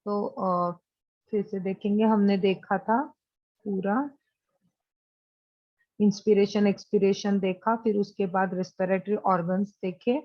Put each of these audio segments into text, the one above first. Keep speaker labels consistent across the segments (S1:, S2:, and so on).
S1: तो फिर से देखेंगे, हमने देखा था पूरा इंस्पिरेशन एक्सपिरेशन देखा, फिर उसके बाद रेस्पिरेटरी ऑर्गन्स देखे,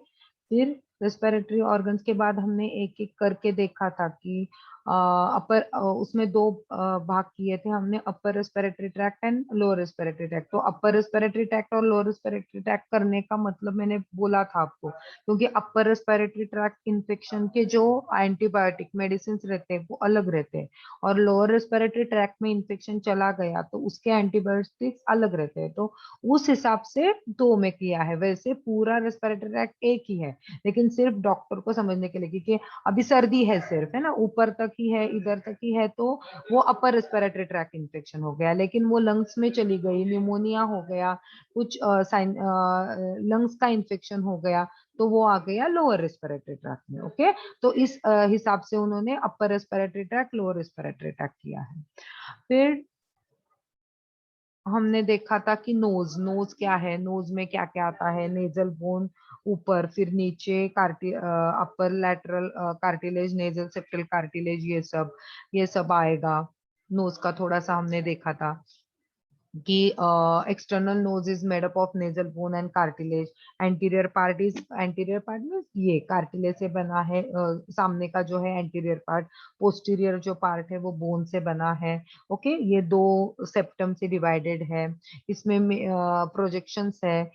S1: फिर रेस्पिरेटरी ऑर्गन्स के बाद हमने एक एक करके देखा था कि अपर उसमें दो भाग किए थे हमने, upper respiratory tract and lower respiratory tract. तो अपर रेस्पिरेटरी ट्रैक्ट और लोअर रेस्पिरेटरी ट्रैक्ट करने का मतलब मैंने बोला था आपको, क्योंकि अपर रेस्पिरेटरी ट्रैक्ट इन्फेक्शन के जो एंटीबायोटिक मेडिसिन रहते हैं वो अलग रहते हैं, और लोअर रेस्पिरेटरी ट्रैक्ट में इन्फेक्शन चला गया तो उसके एंटीबायोटिक्स अलग रहते हैं। तो उस हिसाब से दो में किया है, वैसे पूरा रेस्पिरेटरी ट्रैक्ट एक ही है, लेकिन सिर्फ डॉक्टर को समझने के लिए, क्योंकि अभी सर्दी है सिर्फ, है ना, ऊपर तक ही है, इधर तक ही है, तो वो अपर रेस्पिरेटरी ट्रैक्ट इन्फेक्शन हो गया, लेकिन वो लंग्स में चली गई, निमोनिया हो गया, कुछ लंग्स का इन्फेक्शन हो गया, तो वो आ गया लोअर रेस्पिरेटरी ट्रैक्ट में। ओके, तो इस हिसाब से उन्होंने upper respiratory tract lower respiratory tract किया है। फिर हमने देखा था कि नोज, नोज क्या है, नोज में क्या क्या आता है, नेजल बोन ऊपर, फिर नीचे upper lateral cartilage, nasal septal cartilage, ये सब आएगा। नोज का थोड़ा सा हमने देखा था कि external nose is made up of nasal bone and cartilage, anterior part में ये कार्टिलेज से बना है, सामने का जो है एंटीरियर पार्ट, पोस्टीरियर जो पार्ट है वो बोन से बना है। ओके, ये दो सेप्टम से डिवाइडेड है। इसमें प्रोजेक्शंस है,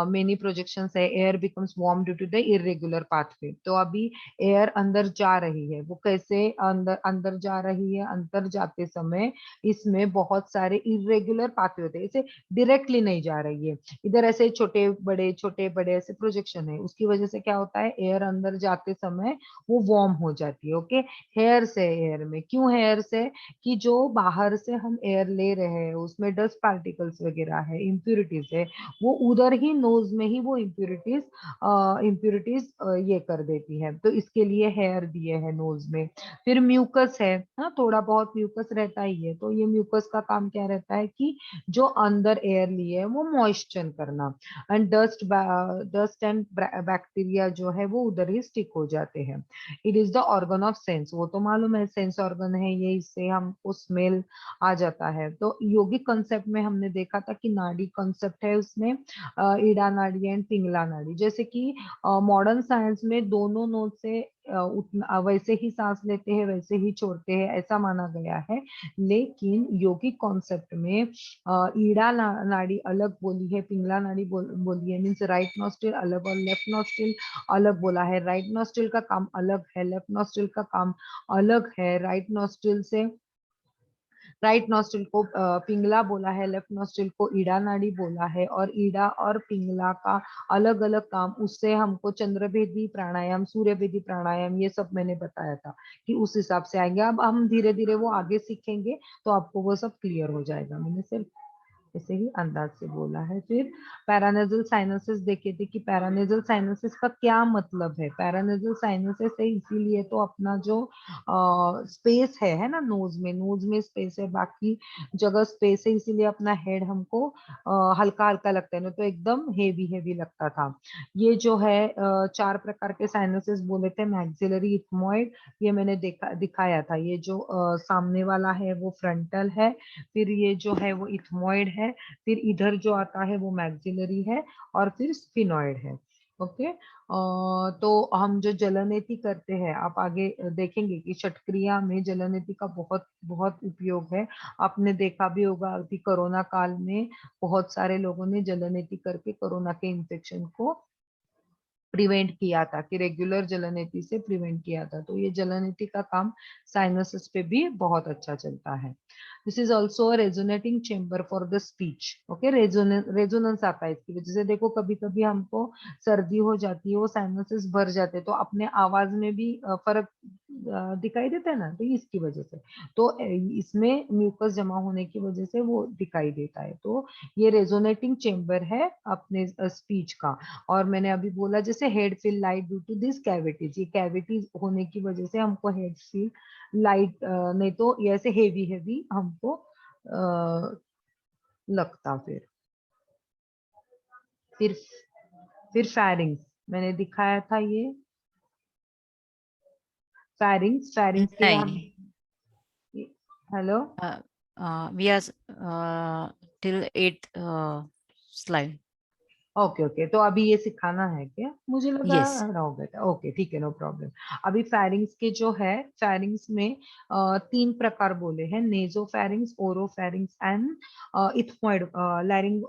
S1: मेनी प्रोजेक्शंस है। Air becomes warm due to the irregular pathway, तो अभी एयर अंदर जा रही है, वो कैसे अंदर अंदर जा रही है, अंदर जाते समय इसमें बहुत सारे इरेगुलर पाथवे होते हैं, इसे डायरेक्टली नहीं जा रही है, इधर ऐसे छोटे बड़े ऐसे प्रोजेक्शन है, उसकी वजह से क्या होता है, एयर अंदर जाते समय वो वार्म हो जाती है। ओके, हेयर से, एयर में क्यों हेयर से, कि जो बाहर से हम एयर ले रहे हैं उसमें डस्ट पार्टिकल्स वगैरह है, इम्प्यूरिटीज है, वो उधर ही नोज में ही वो इम्प्यूरिटीज ये कर देती है, तो इसके लिए हेयर दिए है नोज में। फिर म्यूकस है, हाँ, थोड़ा बहुत म्यूकस रहता ही है, तो ये म्यूकस का काम क्या रहता है कि जो अंदर एयर लिए है वो मॉइस्चर करना, एंड डस्ट एंड बैक्टीरिया जो है वो उधर ही स्टिक हो जाते हैं। It is the organ of sense, वो तो मालूम है, सेंस ऑर्गन है ये, इससे हमको स्मेल आ जाता है। तो योगिक कॉन्सेप्ट में हमने देखा था कि नाड़ी कॉन्सेप्ट है उसमें, ईड़ा नाड़ी एंड पिंगला नाड़ी, जैसे कि मॉडर्न साइंस में दोनों नोज से उतना वैसे ही सांस लेते हैं वैसे ही छोड़ते हैं, ऐसा माना गया है, लेकिन योगिक कॉन्सेप्ट में ईड़ा नाड़ी अलग बोली है, पिंगला नाड़ी बोली है, मीन्स राइट नॉस्ट्रिल अलग और लेफ्ट नॉस्ट्रिल अलग बोला है। राइट नॉस्ट्रिल का काम अलग है, लेफ्ट नॉस्ट्रिल का काम अलग है। राइट नॉस्ट्रिल को पिंगला बोला है, लेफ्ट नॉस्ट्रिल को ईड़ा नाड़ी बोला है, और ईड़ा और पिंगला का अलग अलग काम, उससे हमको चंद्रभेदी प्राणायाम, सूर्यभेदी प्राणायाम, ये सब मैंने बताया था कि उस हिसाब से आएंगे। अब हम धीरे धीरे वो आगे सीखेंगे तो आपको वो सब क्लियर हो जाएगा, मैंने सिर्फ ऐसे ही अंदाज से बोला है। फिर पैरानेजल साइनसेस देखे थे कि पैरानेजल साइनसेस का क्या मतलब है। पैरानेजल साइनसेस है इसीलिए तो अपना जो स्पेस है ना, नोज में स्पेस है, बाकी जगह स्पेस है, इसीलिए अपना हेड हमको हल्का हल्का लगता है ना, तो एकदम हेवी हेवी लगता था। ये जो है चार प्रकार के साइनसेस बोले थे, मैक्सिलरी, इथमॉइड, ये मैंने दिखाया था, ये जो सामने वाला है वो फ्रंटल है, फिर ये जो है वो इथमॉइड है, फिर इधर जो आता है वो मैक्सिलरी है, और फिर स्फिनॉइड है। ओके, तो हम जो जलनेति करते हैं, आप आगे देखेंगे कि षटक्रिया में जलनेति का बहुत बहुत उपयोग है। आपने देखा भी होगा अभी कोरोना काल में बहुत सारे लोगों ने जलनेति करके कोरोना के इन्फेक्शन को प्रिवेंट किया था, कि रेगुलर जलनेति से प्रिवेंट किया था, तो ये जलनेति का काम साइनसिस पे भी बहुत अच्छा चलता है। This is also resonating chamber for the speech. Okay, resonance आता है इसकी वजह से, देखो कभी कभी हमको सर्दी हो जाती है, वो साइनसिस भर जाते हैं, तो अपने आवाज में भी फर्क दिखाई देता है ना, तो इसकी वजह से, तो इसमें म्यूकस जमा होने की वजह से वो दिखाई देता है, तो ये रेजोनेटिंग चेम्बर है अपने स्पीच का। और मैंने अभी बोला जैसे head feel light due to this cavities, ये कैविटीज होने की वजह से हमको हेड फील लाइट, नहीं तो ये ऐसे हेवी हेवी हमको लगता। फिर फिर फैरिंग्स मैंने दिखाया था, ये फेरिंग्स, फेरिंग्स के हम,
S2: नहीं,
S1: hello,
S2: we are till 8 slide.
S1: Okay okay, तो अभी ये सिखाना है क्या? मुझे लगा
S2: यस।
S1: हो गया था। ओके ठीक है, नो प्रॉब्लम। अभी फेरिंग्स के जो है, फेरिंग्स में तीन प्रकार बोले हैं, नेजो फेरिंग्स, ओरो pharynx and ethmoid,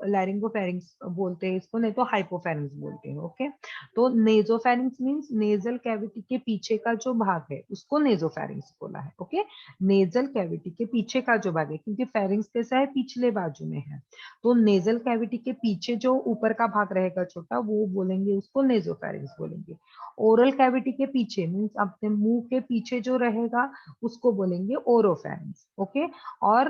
S1: laryngo pharynx बोलते हैं इसको, नहीं तो हाइपोफेरिंग्स बोलते हैं। ओके, तो नेजो फेरिंग्स मीन्स नेजल कैविटी के पीछे का जो भाग है उसको नेजो फेरिंग्स बोला है। ओके, नेजल कैविटी के पीछे का जो भाग है, क्योंकि फेरिंग्स कैसा है, पिछले बाजू में है, तो नेजल कैविटी के पीछे जो ऊपर का भाग रहेगा छोटा, वो बोलेंगे उसको नेजोफेरिंग्स बोलेंगे। ओरल कैविटी के पीछे मीन्स अपने मुंह के पीछे जो रहेगा उसको बोलेंगे ओरोफेरिंग्स। ओके, और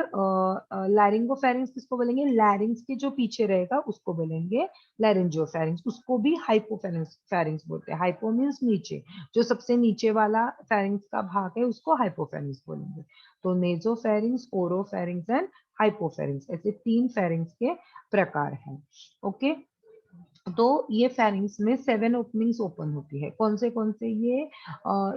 S1: लैरिंगोफेरिंग्स किसको बोलेंगे, लैरिंग्स के जो पीछे रहेगा उसको बोलेंगे लैरिंजियोफेरिंग्स, उसको भी हाइपोफेरिंग्स फेरिंग्स बोलते हैं। हाइपो मीन्स नीचे, जो सबसे नीचे वाला फेरिंग्स का भाग है उसको हाइपोफेरिंग्स बोलेंगे। तो नेजोफेरिंग्स, ओरोफेरिंग्स एंड हाइपोफेरिंग्स, ऐसे तीन फेरिंग्स के प्रकार हैं। ओके, तो ये फेरिंग्स में 7 ओपनिंग्स ओपन होती है। कौन से ये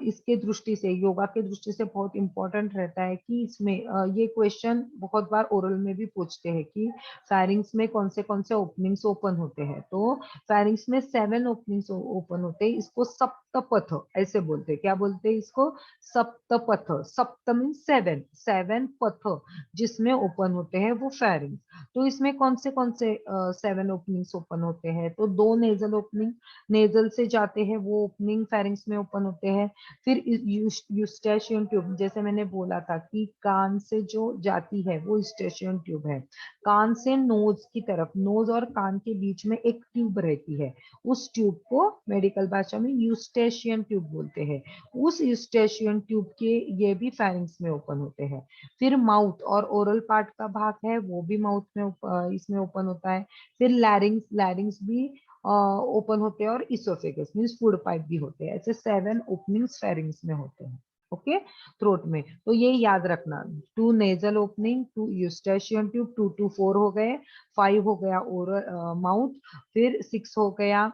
S1: इसके दृष्टि से, योगा के दृष्टि से बहुत इंपॉर्टेंट रहता है कि इसमें ये क्वेश्चन बहुत बार ओरल में भी पूछते हैं कि फेरिंग्स में कौन से ओपनिंग्स ओपन होते हैं। तो फेरिंग्स में 7 ओपनिंग्स ओपन होते हैं, इसको सप्तपथ ऐसे बोलते हैं। क्या बोलते हैं इसको? सप्तपथ। सप्त मीन 7, 7 पथ जिसमें ओपन होते हैं वो फेरिंग्स। तो इसमें कौन से 7 ओपनिंग्स ओपन होते हैं? तो दो नेजल ओपनिंग, नेजल से जाते हैं वो ओपनिंग फेरिंग्स में ओपन होते हैं। फिर यूस्टेशियन ट्यूब, जैसे मैंने बोला था कि कान से जो जाती है वो यूस्टेशियन ट्यूब है। कान से नोज की तरफ, नोज और कान के बीच में एक ट्यूब रहती है, उस ट्यूब को मेडिकल भाषा में यूस्टेशियन ट्यूब बोलते हैं। उस यूस्टेशियन ट्यूब के ये भी फेरिंग्स में ओपन होते हैं। फिर माउथ और ओरल पार्ट का भाग है वो भी माउथ में इसमें ओपन होता है। फिर लैरिंग्स, लैरिंग्स भी ओपन होते हैं, और इसोफेगस मींस फूड पाइप भी होते हैं। ऐसे 7 ओपनिंग्स फेरिंग्स में होते हैं। ओके, थ्रोट में। तो ये याद रखना, 2 nasal opening, 2 Eustachian tube, 2 to 4 हो गए, 5 हो गया ओरल माउथ, फिर 6 हो गया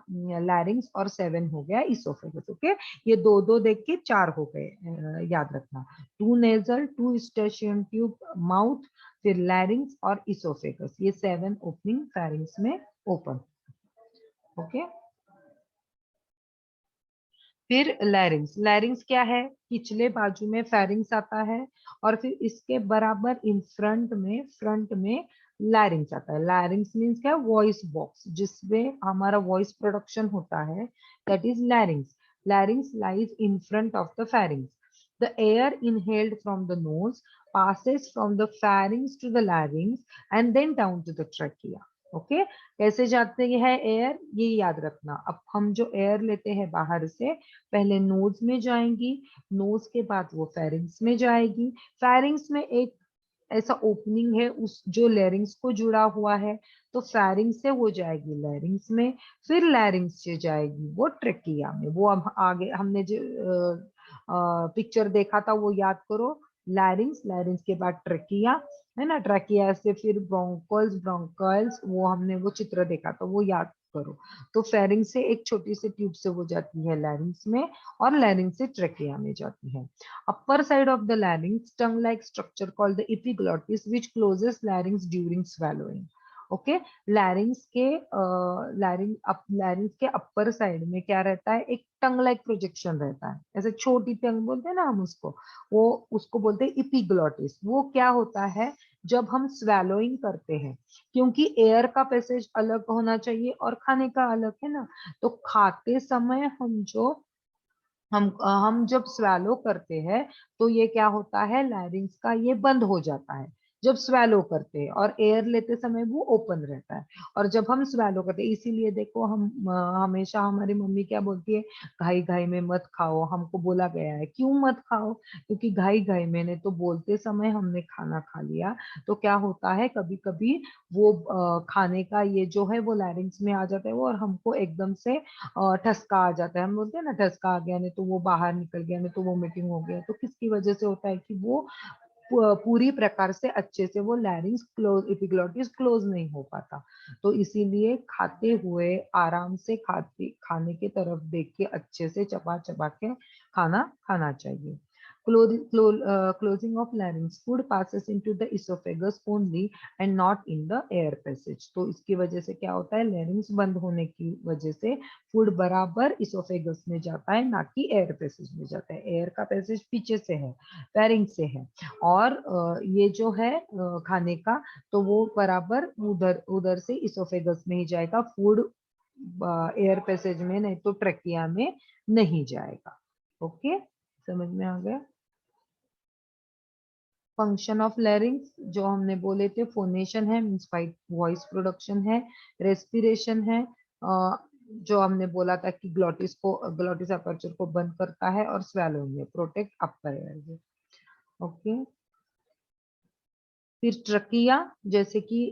S1: लैरिंग्स, और 7 हो गया इसोफेगस। ओके, ये दो दो देख के 4 हो गए, याद रखना। 2 नेजल, 2 स्टेशियन ट्यूब, माउथ, फिर लैरिंग्स और इसोफेगस, ये 7 ओपनिंग फेरिंग्स में ओपन। ओके, फिर लैरिंग्स, लैरिंग्स क्या है? पिछले बाजू में फेरिंग्स आता है, और फिर इसके बराबर इन फ्रंट में लैरिंग्स आता है। लैरिंग्स मीन्स क्या? वॉइस बॉक्स, जिसमें हमारा वॉइस प्रोडक्शन होता है, that is लैरिंग्स। लैरिंग्स lies in front of the pharynx. The air inhaled from the nose passes from the pharynx to the larynx and then down to the trachea. Okay, कैसे जाते हैं air, ये याद रखना। अब हम जो एयर लेते हैं बाहर से, पहले नोज में जाएंगी, नोज के बाद वो फेरिंग्स में जाएगी। फेरिंग्स में एक ऐसा ओपनिंग है उस जो लैरिंग्स को जुड़ा हुआ है, तो फेरिंग्स से वो जाएगी लैरिंग्स में, फिर लैरिंग्स से जाएगी वो ट्रेकिया में। वो अब आगे हमने जो पिक्चर देखा था वो याद करो। लैरिंग्स, लैरिंग्स के बाद ट्रेकिया, है ना, ट्रेकिया से फिर ब्रोंकोल्स, ब्रोंकाइल्स, वो हमने वो चित्र देखा था वो याद करो। तो फेरिंग से एक छोटी सी ट्यूब से वो जाती है लैरिंग्स में, और लैरिंग्स से ट्रेकिया में जाती है। upper side of the larynx, tongue like structure called the epiglottis which closes larynx during swallowing. Okay, लैरिंग्स के लैरिंग्स के अपर साइड में क्या रहता है? एक टंग लाइक प्रोजेक्शन रहता है, ऐसे छोटी टंग बोलते हैं ना हम उसको, वो उसको बोलते हैं इपिग्लोटिस। वो क्या होता है? जब हम स्वेलोइंग करते हैं, क्योंकि एयर का पैसेज अलग होना चाहिए और खाने का अलग, है ना, तो खाते समय हम जब स्वेलो करते हैं, तो ये क्या होता है? लैरिंग्स का ये बंद हो जाता है जब स्वेलो करते हैं, और एयर लेते समय वो ओपन रहता है। और जब हम स्वेलो करते हैं, इसीलिए देखो हम हमेशा हमारी मम्मी क्या बोलती है, घाई घाई में मत खाओ। हमको बोला गया है क्यों मत खाओ, क्योंकि घाई घाई में ने तो बोलते समय हमने खाना खा लिया, तो क्या होता है कभी कभी वो खाने का ये जो है वो लैरिंग्स में आ जाता है वो, और हमको एकदम से ठसका आ जाता है। हम बोलते हैं ना ठसका आ गया, नहीं तो वो बाहर निकल गया, नहीं तो वोमिटिंग हो गया। तो किसकी वजह से होता है कि वो पूरी प्रकार से अच्छे से वो लैरिंग्स क्लोज, एपिग्लॉटिस क्लोज नहीं हो पाता। तो इसीलिए खाते हुए आराम से खाने की तरफ देख के अच्छे से चबा चबा के खाना खाना चाहिए। Closing of larynx, food passes into the esophagus only and not in the air passage। तो इसकी वजह से क्या होता है, लैरिंग्स बंद होने की वजह से फूड बराबर इसोफेगस में जाता है, ना कि एयर पैसेज में जाता है। एयर का पैसेज पीछे से है, फेरिंक्स से है, और ये जो है खाने का, तो वो बराबर उधर उधर से इसोफेगस में ही जाएगा। फूड एयर पैसेज में नहीं तो ट्रकिया में नहीं जाएगा। ओके, समझ में आ गया। फंक्शन ऑफ लैरिंग्स जो हमने बोले थे, फोनेशन है मींस वॉइस प्रोडक्शन है, रेस्पिरेशन है, जो हमने बोला था कि ग्लॉटिस अपर्चर को बंद करता है, और स्वेलोइंग है, प्रोटेक्ट अपर एयर। ओके, फिर ट्रकिया, जैसे कि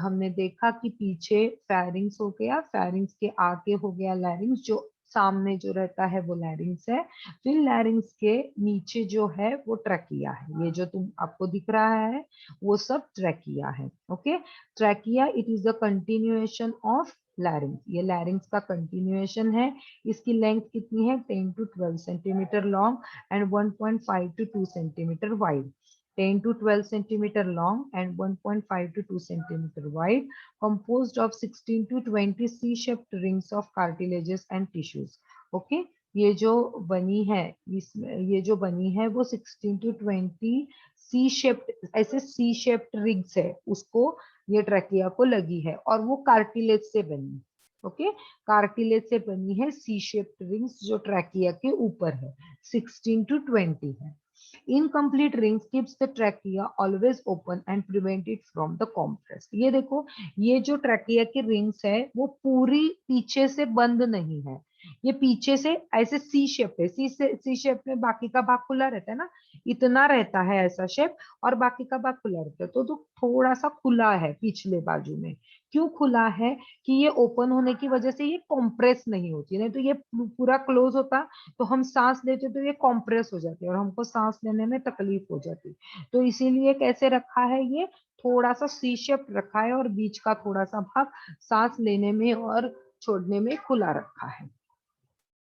S1: हमने देखा कि पीछे फेरिंग्स हो गया, फेरिंग्स के आगे हो गया लैरिंग्स, जो सामने जो रहता है वो लैरिंग्स है। फिर लैरिंग्स के नीचे जो है वो ट्रकिया है। ये जो तुम आपको दिख रहा है वो सब ट्रकिया है। Okay, trachea it is the continuation of लैरिंग्स, ये लैरिंग्स का कंटिन्यूएशन है। इसकी लेंथ कितनी है, 10 to 12 centimetre long and 1.5 to 2 centimetre wide. 10 to 12 centimeter long and 1.5 to 2 centimeter wide, composed of 16 to 20 C-shaped rings of cartilages and tissues. Okay, ये जो बनी है, इसमें ये जो बनी है वो 16 to 20 सी शेप्ड, ऐसे सी शेप्ड रिंग्स है, उसको ये ट्रैकिया को लगी है, और वो कार्टिलेज से बनी। ओके, कार्टिलेज से बनी है सी शेप्ड रिंग्स जो ट्रैकिया के ऊपर है, 16 to 20 है। Incomplete rings keeps the trachea always open and prevent it from the compress। ये देखो, ये जो ट्रैकिया की रिंग्स है वो पूरी पीछे से बंद नहीं है, ये पीछे से ऐसे सी शेप है। सी शेप में बाकी का भाग खुला रहता है ना, इतना रहता है ऐसा शेप, और बाकी का भाग खुला रहता है। तो थोड़ा सा खुला है पिछले बाजू में। क्यों खुला है, कि ये ओपन होने की वजह से ये कॉम्प्रेस नहीं होती, नहीं तो ये पूरा क्लोज होता तो हम सांस लेते तो ये कॉम्प्रेस हो जाती और हमको सांस लेने में तकलीफ हो जाती। तो इसीलिए कैसे रखा है, ये थोड़ा सा सी शेप रखा है, और बीच का थोड़ा सा भाग सांस लेने में और छोड़ने में खुला रखा है।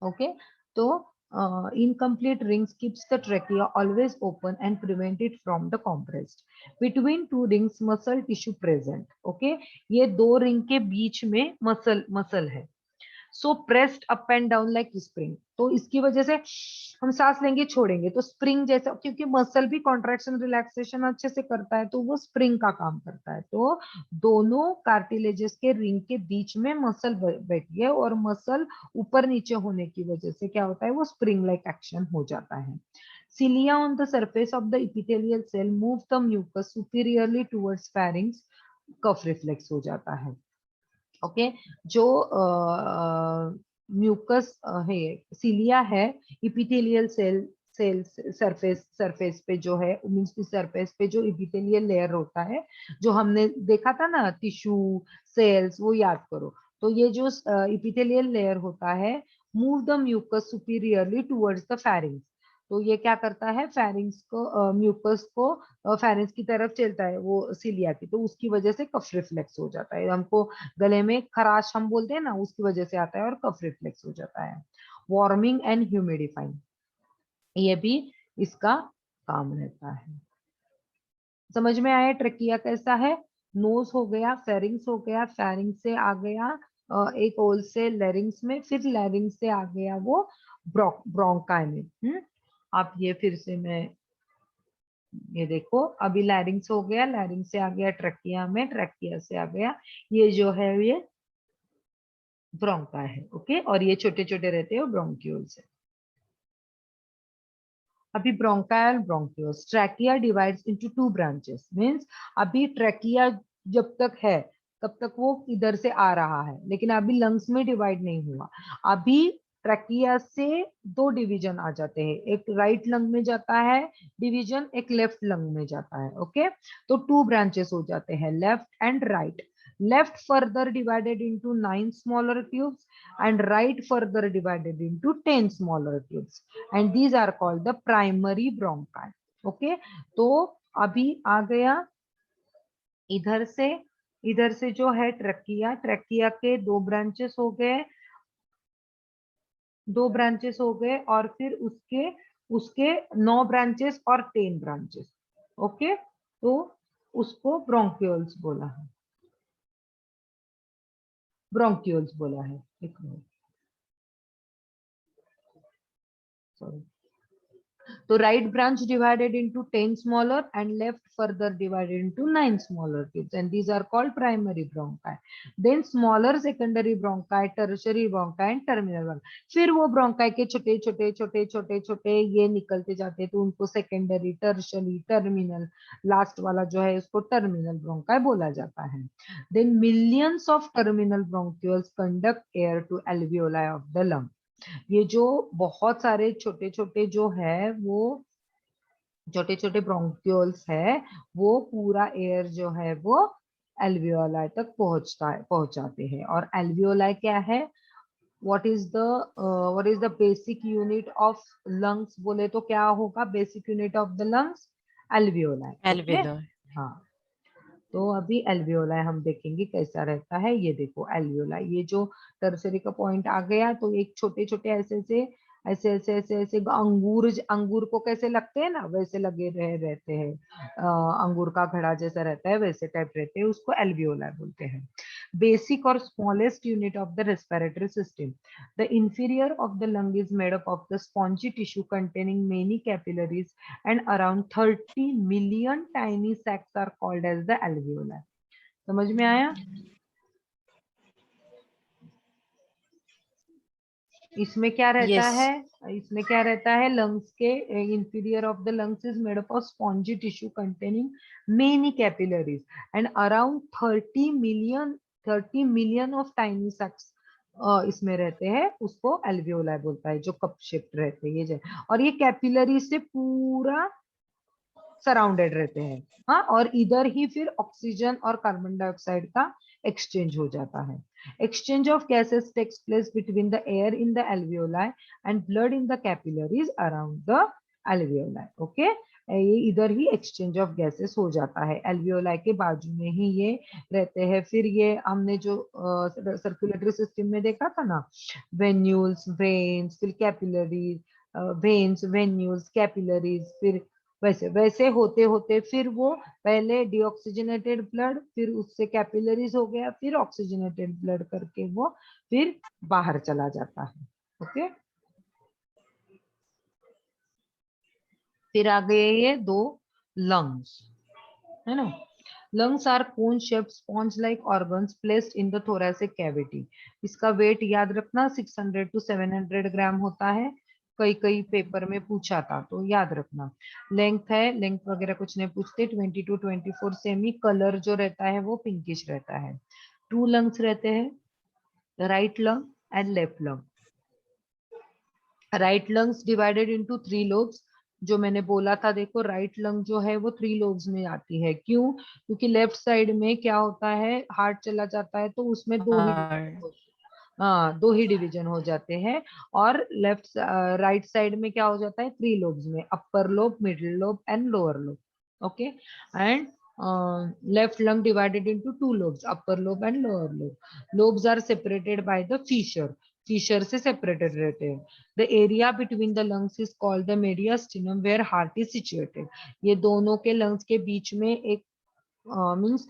S1: ओके, तो incomplete rings keeps the trachea always open and prevent it from the compressed। Between two rings muscle tissue present। Okay, ये दो रिंग के बीच में मसल है। So pressed up and down like spring. तो इसकी वजह से हम सांस लेंगे छोड़ेंगे तो स्प्रिंग जैसा, क्योंकि मसल भी कॉन्ट्रैक्शन रिलैक्सेशन अच्छे से करता है, तो वो स्प्रिंग का काम करता है। तो दोनों कार्टिलेजेस के रिंग के बीच में मसल बैठी है, और मसल ऊपर नीचे होने की वजह से क्या होता है, वो स्प्रिंग लाइक एक्शन हो जाता है। Cilia on the surface of the epithelial cell move the mucus superiorly towards pharynx, cough reflex हो जाता है। ओके, जो म्यूकस है, सीलिया है, इपिथेलियल सेल सरफेस पे जो है, मींस की सरफेस पे जो इपिथेलियल लेयर होता है, जो हमने देखा था ना टिश्यू सेल्स, वो याद करो। तो ये जो इपिथेलियल लेयर होता है, move the mucus superiorly towards the pharynx. तो ये क्या करता है, फेरिंग्स को म्यूकस को फेरिंग्स की तरफ चलता है वो सीलिया की, तो उसकी वजह से कफ रिफ्लेक्स हो जाता है। हमको गले में खराश हम बोलते हैं ना, उसकी वजह से आता है, और कफ रिफ्लेक्स हो जाता है। वार्मिंग एंड ह्यूमिडिफाइंग, ये भी इसका काम रहता है। समझ में आया ट्रकिया कैसा है, नोज हो गया, फेरिंग्स हो गया, फेरिंग्स से आ गया एक होल से लैरिंग्स में, फिर लैरिंग्स से आ गया वो ब्रोंकाई में। आप ये फिर से मैं, ये देखो, अभी लैरिंग्स हो गया, लैरिंग्स से आ गया ट्रकिया में, ट्रकिया से आ गया ये जो है ये ब्रोंका है। ओके, और ये छोटे छोटे रहते हैं ब्रोंक्यूल्स है। अभी bronchial bronchioles, trachea divides into two branches, means अभी ट्रैकिया जब तक है तब तक वो इधर से आ रहा है, लेकिन अभी लंग्स में डिवाइड नहीं हुआ। अभी ट्रैकिया से दो डिवीजन आ जाते हैं, एक राइट लंग में जाता है डिवीजन, एक लेफ्ट लंग में जाता है। ओके, तो टू ब्रांचेस हो जाते हैं, left and right. Left further divided into 9 smaller tubes and right further divided into 10 smaller tubes, and these are called the primary bronchi। Okay, तो अभी आ गया इधर से जो है ट्रकिया, ट्रकिया के 2 ब्रांचेस हो गए, 2 ब्रांचेस हो गए, और फिर उसके उसके 9 ब्रांचेस और 10 ब्रांचेस। ओके, तो उसको ब्रोंक्यूल्स बोला है, ब्रोंक्यूल्स बोला है। एक मिनट, सॉरी। तो right branch divided into 10 smaller and left further divided into 9 smaller tubes, and these are called primary bronchi. Then smaller secondary bronchi, tertiary bronchi and terminal bronchi. फिर वो bronchi के छोटे छोटे छोटे छोटे छोटे ये निकलते जाते हैं, तो उनको secondary, tertiary, terminal, लास्ट वाला जो है उसको terminal bronchi बोला जाता है. Then millions of terminal bronchioles conduct air to alveoli of the lung. ये जो बहुत सारे छोटे छोटे जो है वो छोटे छोटे ब्रोंक्यूल्स है, वो पूरा एयर जो है वो एल्वियोलाई तक पहुंचाते हैं। और एल्वियोलाई क्या है, what is the basic unit of lungs बोले तो क्या होगा, basic unit of the lungs alveoli. Okay,
S2: alveoli.
S1: हाँ, तो अभी एल्वियोलाई हम देखेंगे कैसा रहता है। ये देखो एल्वियोलाई, ये जो टर्सरी का पॉइंट आ गया, तो एक छोटे छोटे ऐसे अंगूर, अंगूर को कैसे लगते हैं ना, वैसे लगे रहते हैं, अंगूर का घड़ा जैसा रहता है वैसे टाइप रहते हैं, उसको एल्वियोलाई बोलते हैं। बेसिक और smallest unit of the respiratory system, the inferior of the lung is made up of the spongy tissue containing many capillaries and around 30 million tiny sacs are called as the alveoli. समझ में आया? इसमें क्या रहता
S2: Yes.
S1: है, इसमें क्या रहता है, लंग्स के inferior of the lungs is made up of spongy tissue containing many capillaries and around 30 million of tiny sacs इसमें रहते हैं, उसको एल्वियोलाई बोलता है, जो कप शेप्ड रहते हैं ये। और ये कैपिलरी से पूरा सराउंडेड रहते हैं। हाँ, और इधर ही फिर ऑक्सीजन और कार्बन डाइऑक्साइड का एक्सचेंज हो जाता है। Exchange of gases takes place between the air in the alveoli and blood in the capillaries around the alveoli. Okay, ये इधर ही एक्सचेंज ऑफ गैसेस हो जाता है, एल्वियोलाई के बाजू में ही ये रहते हैं। फिर ये हमने जो सर्कुलेटरी सिस्टम में देखा था ना, वेन्यूल्स, वेन्स, फिर कैपिलरीज, वेन्स, वेन्यूल्स, कैपिलरीज, फिर वैसे वैसे होते होते फिर वो पहले डीऑक्सीजनेटेड ब्लड, फिर उससे कैपिलरीज हो गया, फिर ऑक्सीजनेटेड ब्लड करके वो फिर बाहर चला जाता है। ओके, फिर आ गए ये 2 लंग्स, है ना। lungs are cone shaped sponge like organs placed in the thoracic cavity. इसका वेट याद रखना 600 to 700 ग्राम होता है, कई कई पेपर में पूछा था तो याद रखना। लेंथ है, लेंथ वगैरह कुछ नहीं पूछते, 20 to 24 सेमी। कलर जो रहता है वो पिंकिश रहता है। 2 लंग्स रहते हैं, right lung and left lung. Right lungs divided into 3 lobes, जो मैंने बोला था, देखो राइट लंग जो है वो 3 लोब्स में आती है। क्यों? क्योंकि लेफ्ट साइड में क्या होता है, हार्ट चला जाता है तो उसमें दो ही डिवीजन हो जाते हैं। और राइट साइड में क्या हो जाता है, 3 लोब्स में, upper lobe, middle lobe and lower lobe. Okay, and left lung divided into 2 lobes, upper lobe and lower lobe. Lobes are separated by the fissure, fissure से सेपरेटेड रहते हैं। The area between the lungs is called the mediastinum where heart is situated. ये दोनों के lungs के बीच में एक मीन्स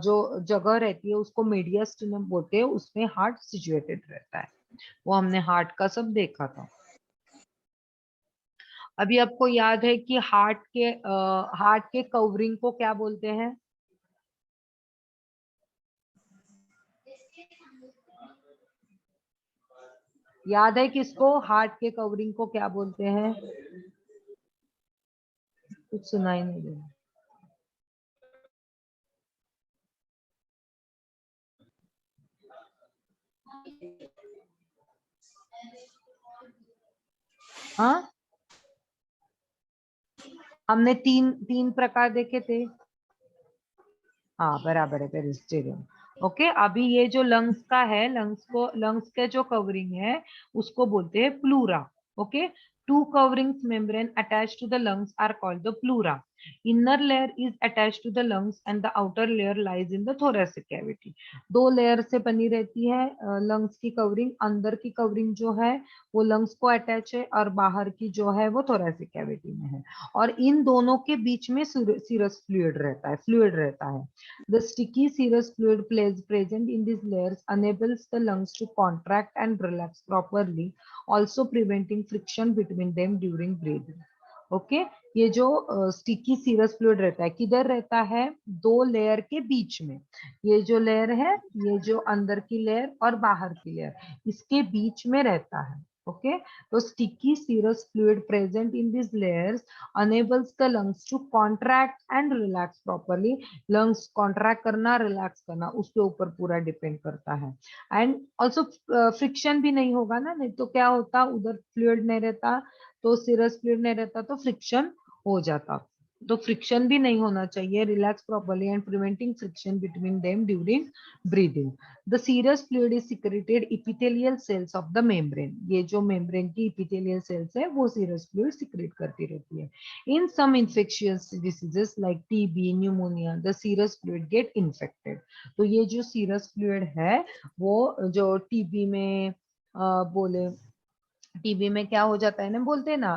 S1: जो जगह रहती है उसको मेडियास्टिनम बोलते हैं, उसमें हार्ट सिचुएटेड रहता है। वो हमने हार्ट का सब देखा था। अभी आपको याद है कि हार्ट के कवरिंग को क्या बोलते हैं? याद है किसको, हार्ट के कवरिंग को क्या बोलते हैं? कुछ सुनाई नहीं दे रहा। हाँ, हमने तीन तीन प्रकार देखे थे। हाँ बराबर है, पेरिस्टीलियम। ओके, अभी ये जो लंग्स का है, लंग्स के जो कवरिंग है उसको बोलते हैं pleura. Okay, 2 coverings membrane attached to the lungs are called the pleura. Inner layer is attach to the lungs and the outer layer lies in the thoracic cavity. दो layer से बनी रहती है लंग्स की कवरिंग। अंदर की covering जो है वो लंग्स को अटैच है और बाहर की जो है वो thoracic कैविटी में है, और इन दोनों के बीच में सीरस फ्लूइड रहता है। The sticky serous fluid present in these layers enables the lungs to contract and relax properly, also preventing friction between them during breathing. Okay ये जो स्टिकी सीरस फ्लूइड रहता है किधर रहता है? दो लेयर के बीच में। ये जो लेयर है, ये जो अंदर की लेयर और बाहर की लेयर, इसके बीच में रहता है। ओके तो sticky serous fluid present in this layers enables the lungs to contract and relax properly। Lungs contract करना, रिलैक्स करना, उसके ऊपर पूरा डिपेंड करता है। एंड ऑल्सो फ्रिक्शन भी नहीं होगा ना, नहीं तो क्या होता, उधर फ्लूइड नहीं रहता तो सीरस फ्लूइड नहीं रहता तो फ्रिक्शन हो जाता। तो फ्रिक्शन भी नहीं होना चाहिए। Relax properly and preventing friction between them during breathing. The serous fluid is secreted epithelial cells of the membrane. ये जो मेम्ब्रेन की इपिथेलियल सेल्स है वो सीरस फ्लूइड सिक्रेट करती रहती है। In some infectious diseases like TB, pneumonia, the serous fluid get infected। तो ये जो सीरस फ्लूइड है वो जो टीबी में बोले, टीबी में क्या हो जाता है ना, बोलते हैं ना,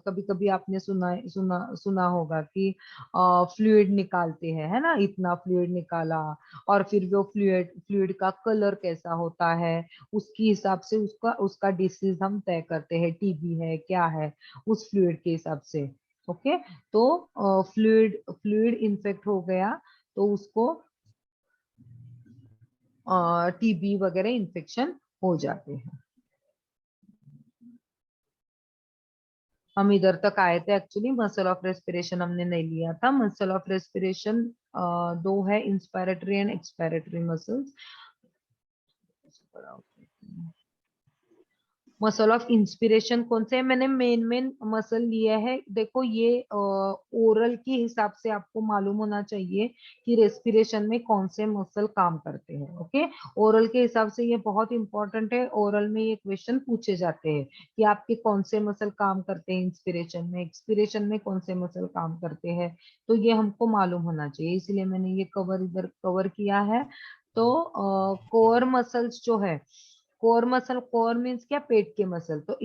S1: कभी कभी आपने सुना होगा कि फ्लूइड निकालते हैं, है ना, इतना फ्लूइड निकाला, और फिर वो फ्लूइड का कलर कैसा होता है उसकी हिसाब से उसका उसका डिसीज हम तय करते हैं, टीबी है क्या है, उस फ्लूइड के हिसाब से। ओके तो फ्लूइड इन्फेक्ट हो गया तो उसको टीबी वगैरह इन्फेक्शन हो जाते हैं। हम इधर तक आए थे एक्चुअली, मसल ऑफ रेस्पिरेशन हमने नहीं लिया था। मसल ऑफ रेस्पिरेशन दो है, inspiratory and expiratory muscles. Muscle of inspiration कौन से है? मैंने मेन मसल लिया है। देखो ये ओरल के हिसाब से आपको मालूम होना चाहिए कि रेस्पिरेशन में कौन से मसल काम करते हैं। ओके ओरल के हिसाब से ये बहुत इंपॉर्टेंट है। ओरल में ये क्वेश्चन पूछे जाते हैं कि आपके कौन से मसल काम करते हैं इंस्पिरेशन में, एक्सपिरेशन में कौन से मसल काम करते हैं, तो ये हमको मालूम होना चाहिए, इसलिए मैंने ये इधर कवर किया है। तो कोर मसल्स जो है, कोर मसल, कोर मीन्स क्या, पेट के मसल, तो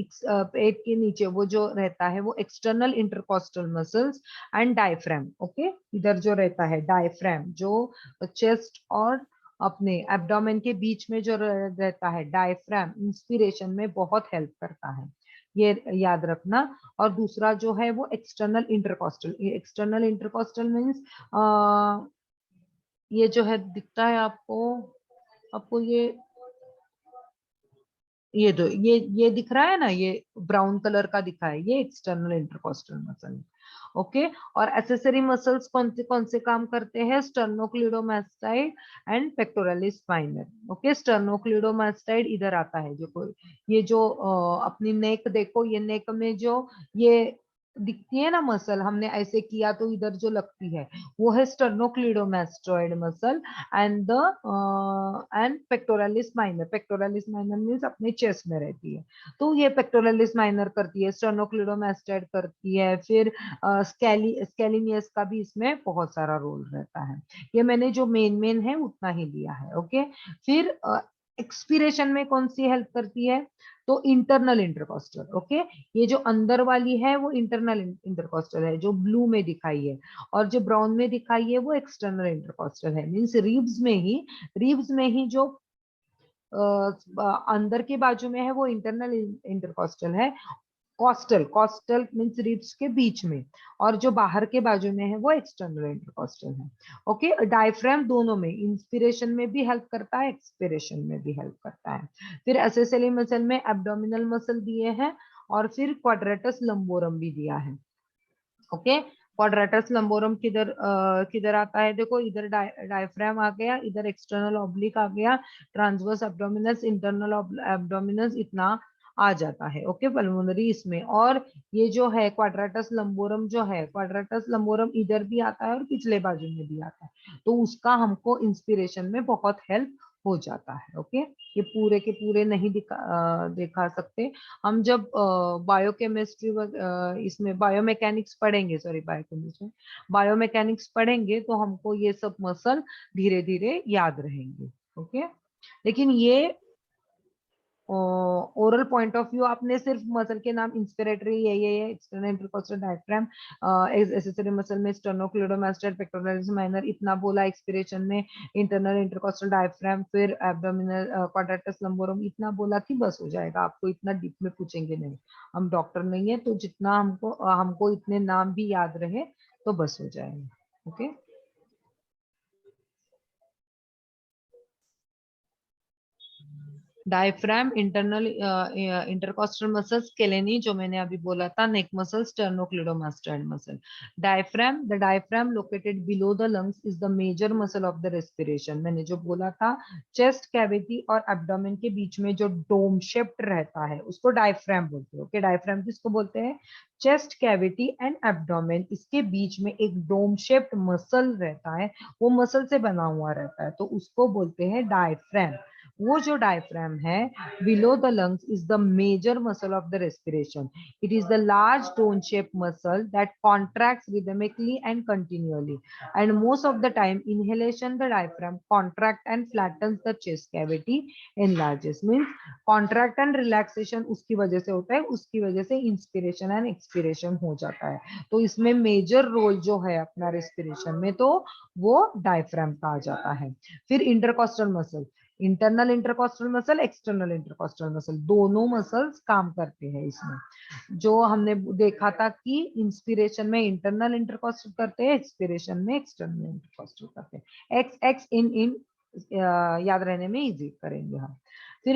S1: पेट के नीचे वो जो रहता है वो external intercostal muscles and diaphragm. Okay इधर जो रहता है डायफ्राम, जो चेस्ट और अपने एब्डोमेन के बीच में जो रहता है, डायफ्राम इंस्पिरेशन में बहुत हेल्प करता है, ये याद रखना। और दूसरा जो है वो एक्सटर्नल इंटरकॉस्टल मीन्स ये जो है दिखता है आपको, आपको ये दो, ये दिख रहा है ना, ये ब्राउन कलर का दिखा है, ये एक्सटर्नल इंटरकॉस्टल मसल है। ओके और एसेसरी मसल्स कौन से काम करते हैं? स्टर्नोक्लिडोमास्टाइड एंड पेक्टोरलिस माइनर। ओके स्टर्नोक्लिडोमास्टाइड इधर आता है, जो कोई ये जो अपनी नेक देखो, ये नेक में जो ये दिखती है ना मसल, हमने ऐसे किया तो इधर जो लगती है वो है sternocleidomastoid muscle. And the and pectoralis minor means अपने चेस्ट में रहती है, तो ये पेक्टोरलिस माइनर करती है, स्टर्नोक्लिडोमास्टाइड करती है, फिर स्केलिनियस का भी इसमें बहुत सारा रोल रहता है। ये मैंने जो मेन है उतना ही लिया है। ओके फिर एक्सपीरेशन में कौन सी हेल्प करती है? तो इंटरनल इंटरकॉस्टल। ओके ये जो अंदर वाली है वो इंटरनल इंटरकॉस्टल है, जो ब्लू में दिखाई है, और जो ब्राउन में दिखाई है वो एक्सटर्नल इंटरकॉस्टल है। मीन्स रिब्स में ही जो अंदर के बाजू में है वो इंटरनल इंटरकॉस्टल है। कॉस्टल मीन्स रिब्स के बीच में, और जो बाहर के बाजू में है वो एक्सटर्नल इंटरकॉस्टल है। ओके डायफ्राम दोनों में, इंस्पिरेशन में भी हेल्प करता है, एक्सपिरेशन में भी हेल्प करता है। फिर एसेसरी मसल में एब्डोमिनल मसल दिए हैं, और फिर क्वाड्रेटस लंबोरम भी दिया है। ओके क्वाड्रेटस लंबोरम किधर आता है? देखो इधर डायफ्राम आ गया, इधर एक्सटर्नल ऑब्लिक आ गया, ट्रांसवर्स एब्डोमिनस, इंटरनल एब्डोमिनस, इतना आ जाता है। ओके पल्मोनरी इसमें। और ये जो है क्वाड्रेटस लंबोरम जो है, क्वाड्रेटस लंबोरम इधर भी आता है और पिछले बाजू में भी आता है, तो उसका हमको इंस्पिरेशन में बहुत हेल्प हो जाता है। ओके, ये पूरे के पूरे नहीं दिखा सकते। हम जब बायोकेमिस्ट्री इसमें बायोमैकेनिक्स पढ़ेंगे, सॉरी बायोकेमिस्ट्री बायोमैकेनिक्स पढ़ेंगे, तो हमको ये सब मसल धीरे धीरे याद रहेंगे। ओके, लेकिन ये ओरल पॉइंट ऑफ व्यू आपने सिर्फ मसल के नाम इंस्पिरेटरी ये external intercostal diaphragm, accessory muscle में स्टर्नोक्लेडोमास्टाइड पेक्टोरलिस माइनर इतना बोला, एक्सपिरेशन में इंटरनल इंटरकोस्टल डायफ्राम, फिर एब्डोमिनल क्वाड्रेटस लंबोरम इतना बोला कि बस हो जाएगा, आपको इतना डीप में पूछेंगे नहीं, हम डॉक्टर नहीं है, तो जितना हमको इतने नाम भी याद रहे तो बस हो जाएगा। Okay, diaphragm, internal intercostal muscle, scaleni जो मैंने अभी बोला था, neck muscle, sternocleidomastoid muscle. Diaphragm, the diaphragm located below the lungs is the major muscle of the respiration. मैंने जो बोला था, चेस्ट कैविटी और एब्डोमेन के बीच में जो डोम शेप्ड रहता है उसको डायफ्राम बोलते हैं। ओके, डायफ्राम किसको बोलते हैं? चेस्ट कैविटी एंड एब्डोमेन, इसके बीच में एक डोम शेप्ड मसल रहता है, वो मसल से बना हुआ रहता है, तो उसको बोलते हैं डायफ्राम। वो जो डायफ्राम है below the lungs is the major muscle of the respiration. It is the large dome shape muscle that contracts rhythmically and continuously, and most of the time inhalation the diaphragm contract and flattens the chest cavity, enlarges, means contract and relaxation उसकी वजह से होता है, उसकी वजह से inspiration and expiration हो जाता है। तो इसमें मेजर रोल जो है अपना रेस्पिरेशन में, तो वो डायफ्राम का आ जाता है। फिर intercostal muscle, internal intercostal muscle, external intercostal muscle, दोनों मसल्स काम करते हैं इसमें। जो हमने देखा था कि इंस्पिरेशन में इंटरनल इंटरकॉस्टल करते हैं, एक्सपिरेशन में एक्सटर्नल इंटरकॉस्टल करते हैं। एक्स एक्स इन इन याद रहने में इजी करेंगे हम। फिर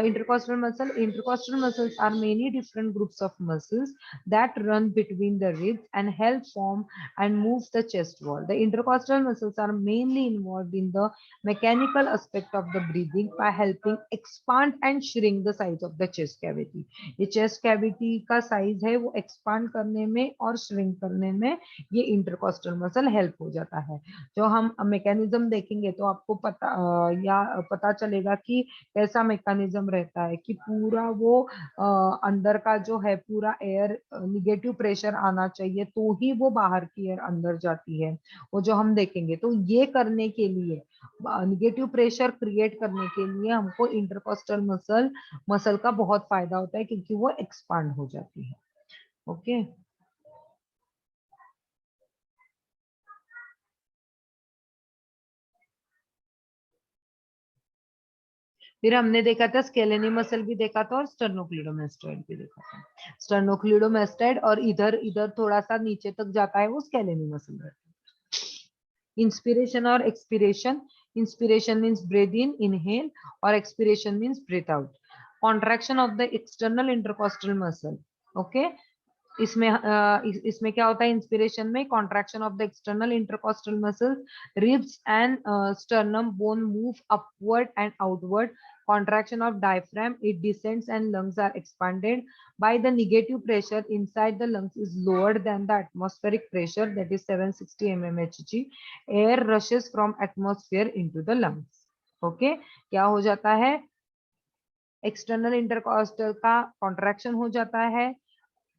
S1: intercostal muscle, intercostal muscles are many different groups of muscles that run between the ribs and help form and move the chest wall. The intercostal muscles are mainly involved in the mechanical aspect of the breathing by helping expand and shrink the size of the chest cavity. ये chest cavity का size है वो expand करने में और shrink करने में ये intercostal muscle help हो जाता है। जो हम mechanism देखेंगे तो आपको पता चलेगा कि कैसा मैकेनिज्म रहता है, कि पूरा वो अंदर का जो है पूरा एयर निगेटिव प्रेशर आना चाहिए तो ही वो बाहर की एयर अंदर जाती है, वो जो हम देखेंगे। तो ये करने के लिए, निगेटिव प्रेशर क्रिएट करने के लिए हमको इंटरकॉस्टल मसल का बहुत फायदा होता है, क्योंकि वो एक्सपांड हो जाती है। ओके, फिर हमने देखा था स्केलेनी मसल भी देखा था और स्टर्नोक्लिडोमास्टाइड भी देखा था। स्टर्नोक्लिडोमास्टाइड और इधर इधर थोड़ा सा नीचे तक जाता है वो स्केलेनी मसल रहता है। इंस्पिरेशन और expiration, inspiration means breathe in, inhale, और expiration means breathe out. Contraction of the external intercostal muscle. Okay, इसमें क्या होता है? इंस्पिरेशन में contraction of the external intercostal muscles, ribs and sternum bone move upward and outward. Contraction of diaphragm, it descends and lungs are expanded by the negative pressure inside the lungs is lower than the atmospheric pressure, that is 760 mmHg. Air rushes from atmosphere into the lungs. Okay, क्या हो जाता है? External intercostal का contraction हो जाता है,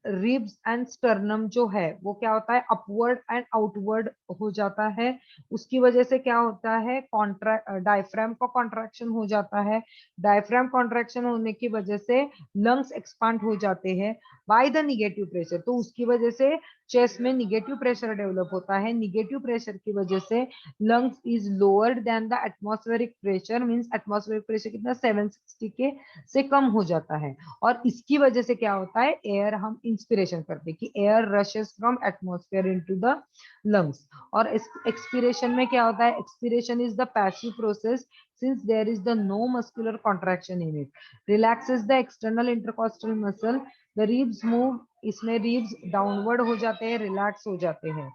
S1: ribs and sternum जो है वो क्या होता है? अपवर्ड एंड आउटवर्ड हो जाता है। उसकी वजह से क्या होता है? डायफ्राम का कॉन्ट्रैक्शन हो जाता है। डायफ्राम कॉन्ट्रैक्शन होने की वजह से लंग्स एक्सपांड हो जाते हैं बाय द निगेटिव प्रेशर, तो उसकी वजह से चेस्ट में निगेटिव प्रेशर डेवलप होता है। निगेटिव प्रेशर की वजह से lungs is lower than the atmospheric pressure, means atmospheric pressure कितना? 760 के से कम हो जाता है। और इसकी वजह से क्या होता है? एयर हम इंस्पिरेशन करते हैं कि air rashes from atmosphere into the lungs. और एक्सपिरेशन में क्या होता है? Expiration is the passive process since there is the no muscular contraction in it, relaxes the external intercostal muscle, the ribs move, इसमें ribs downward हो जाते हैं, relax हो जाते हैं।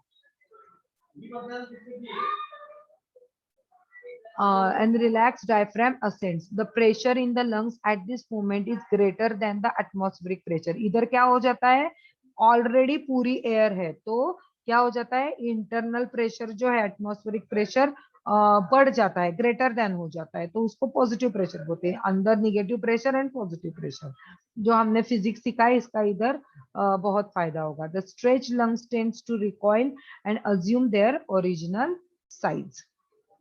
S1: And relaxed diaphragm ascends. The pressure in the lungs at this moment is greater than the atmospheric pressure. इधर क्या हो जाता है? ऑलरेडी पूरी एयर है, तो क्या हो जाता है? इंटरनल प्रेशर जो है एटमॉस्फेरिक प्रेशर बढ़ जाता है, ग्रेटर देन हो जाता है, तो उसको पॉजिटिव प्रेशर बोलते हैं। अंदर negative pressure and positive pressure, जो हमने फिजिक्स सीखा है इसका इधर बहुत फायदा होगा। The stretch lungs tends to recoil and assume their original size.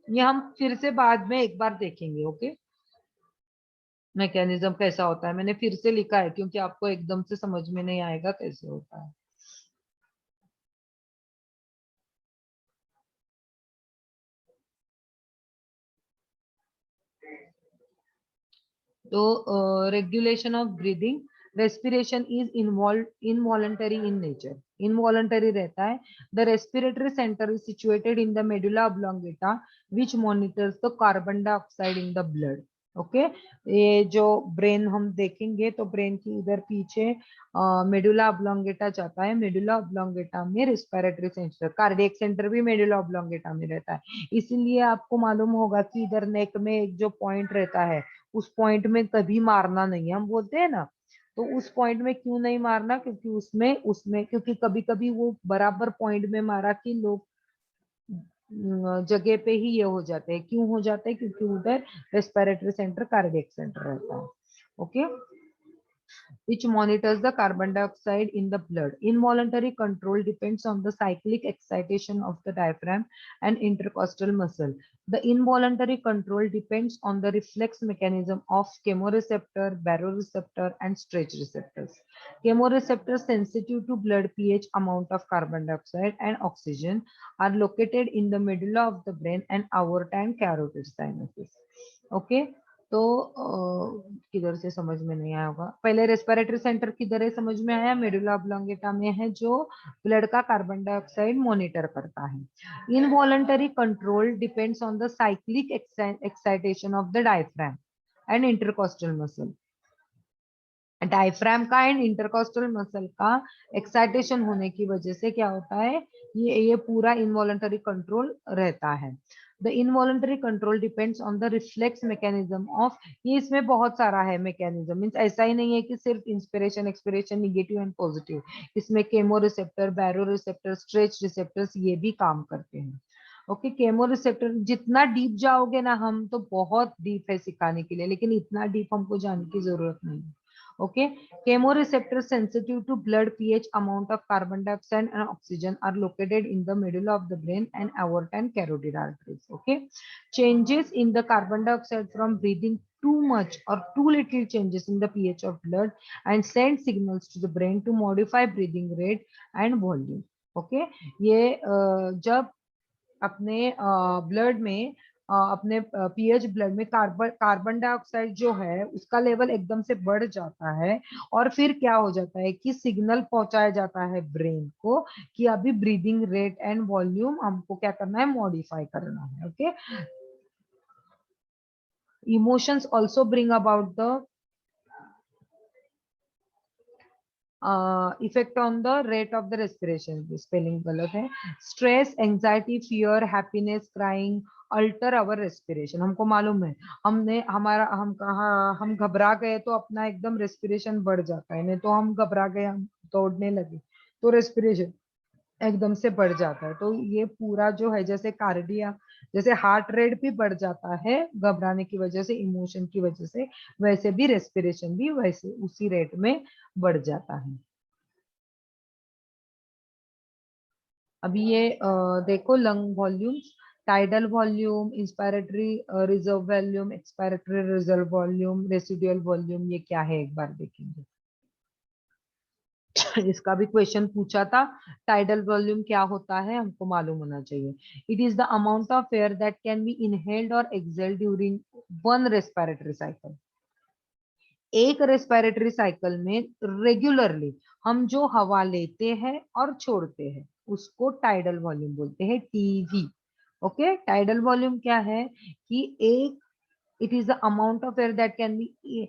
S1: ये हम फिर से बाद में एक बार देखेंगे। ओके, मैकेनिज्म कैसा होता है, मैंने फिर से लिखा है क्योंकि आपको एकदम से समझ में नहीं आएगा कैसे होता है। तो regulation of breathing, respiration is involuntary in nature, involuntary रहता है। The respiratory centre is situated in the medulla oblongata which monitors the carbon dioxide in the blood. Okay, ये जो ब्रेन हम देखेंगे तो ब्रेन की इधर पीछे मेडुला ऑब्लोंगेटा जाता है। मेडुला ऑब्लोंगेटा में रेस्पिरेटरी सेंटर, कार्डियक सेंटर भी मेडुला ऑब्लोंगेटा में रहता है। इसीलिए आपको मालूम होगा कि इधर नेक में एक जो पॉइंट रहता है, उस पॉइंट में कभी मारना नहीं है, हम बोलते हैं ना। तो उस पॉइंट में क्यों नहीं मारना, क्योंकि उसमें उसमें क्योंकि कभी कभी वो बराबर पॉइंट में मारा कि लोग जगह पे ही ये हो जाते हैं। क्यों हो जाते हैं, क्योंकि उधर रेस्पिरेटरी सेंटर, कार्डियक सेंटर रहता है। Okay, which monitors the carbon dioxide in the blood. Involuntary control depends on the cyclic excitation of the diaphragm and intercostal muscle. The involuntary control depends on the reflex mechanism of chemoreceptor, baroreceptor, and stretch receptors. Chemoreceptors sensitive to blood pH, amount of carbon dioxide and oxygen are located in the medulla of the brain and aorta and carotid sinuses. Okay. तो किधर से समझ में नहीं आया होगा, पहले respiratory centre किधर है समझ में आया, मेडुला ऑब्लोंगेटा में है, जो ब्लड का कार्बन डाइऑक्साइड मॉनिटर करता है। Involuntary control depends on the cyclic excitation of the diaphragm and intercostal muscle. Diaphragm का एंड इंटरकोस्टल मसल का एक्साइटेशन होने की वजह से क्या होता है, ये पूरा इनवॉलंटरी कंट्रोल रहता है। The involuntary control depends on the reflex mechanism of, ये इसमें बहुत सारा है मैकेनिज्म, मींस ऐसा ही नहीं है कि सिर्फ inspiration expiration negative and positive, इसमें केमो रिसेप्टर, बैरो रिसेप्टर, स्ट्रेच रिसेप्टर्स ये भी काम करते हैं। ओके, केमो रिसेप्टर जितना डीप जाओगे ना, हम तो बहुत डीप है सिखाने के लिए, लेकिन इतना डीप हमको जाने की जरूरत नहीं है। Okay, chemoreceptors sensitive to blood pH, amount of carbon dioxide and oxygen are located in the middle of the brain and aorta and carotid arteries. Okay, changes in the carbon dioxide from breathing too much or too little changes in the pH of blood and send signals to the brain to modify breathing rate and volume. Okay, ये जब अपने blood में अपने pH blood में carbon dioxide जो है उसका level एकदम से बढ़ जाता है, और फिर क्या हो जाता है कि सिग्नल पहुंचाया जाता है ब्रेन को कि अभी ब्रीदिंग रेट एंड वॉल्यूम हमको क्या करना है, मॉडिफाई करना है। Okay, emotions also bring about the effect on the rate of the respiration, spelling गलत है। Stress, anxiety, fear, happiness, crying alter our respiration. हमको मालूम है, हमने हमारा हम कहा हम घबरा गए तो अपना एकदम रेस्पिरेशन बढ़ जाता है, नहीं तो हम घबरा गए, हम दौड़ने लगे तो रेस्पिरेशन एकदम से बढ़ जाता है। तो ये पूरा जो है, जैसे कार्डिया, जैसे हार्ट रेट भी बढ़ जाता है घबराने की वजह से, इमोशन की वजह से, वैसे भी रेस्पिरेशन भी वैसे उसी रेट में बढ़ जाता है। अभी ये देखो, lung volumes, tidal volume, inspiratory reserve volume, expiratory reserve volume, residual volume, ये क्या है एक बार देखेंगे। इसका भी क्वेश्चन पूछा था। टाइडल वॉल्यूम क्या होता है हमको मालूम होना चाहिए। It is the amount of air that can be inhaled और exhaled during one respiratory cycle. एक रेस्पिरेटरी साइकिल में रेगुलरली हम जो हवा लेते हैं और छोड़ते हैं उसको टाइडल वॉल्यूम बोलते हैं, टीवी। ओके, टाइडल वॉल्यूम क्या है कि एक, it is the amount of air that can B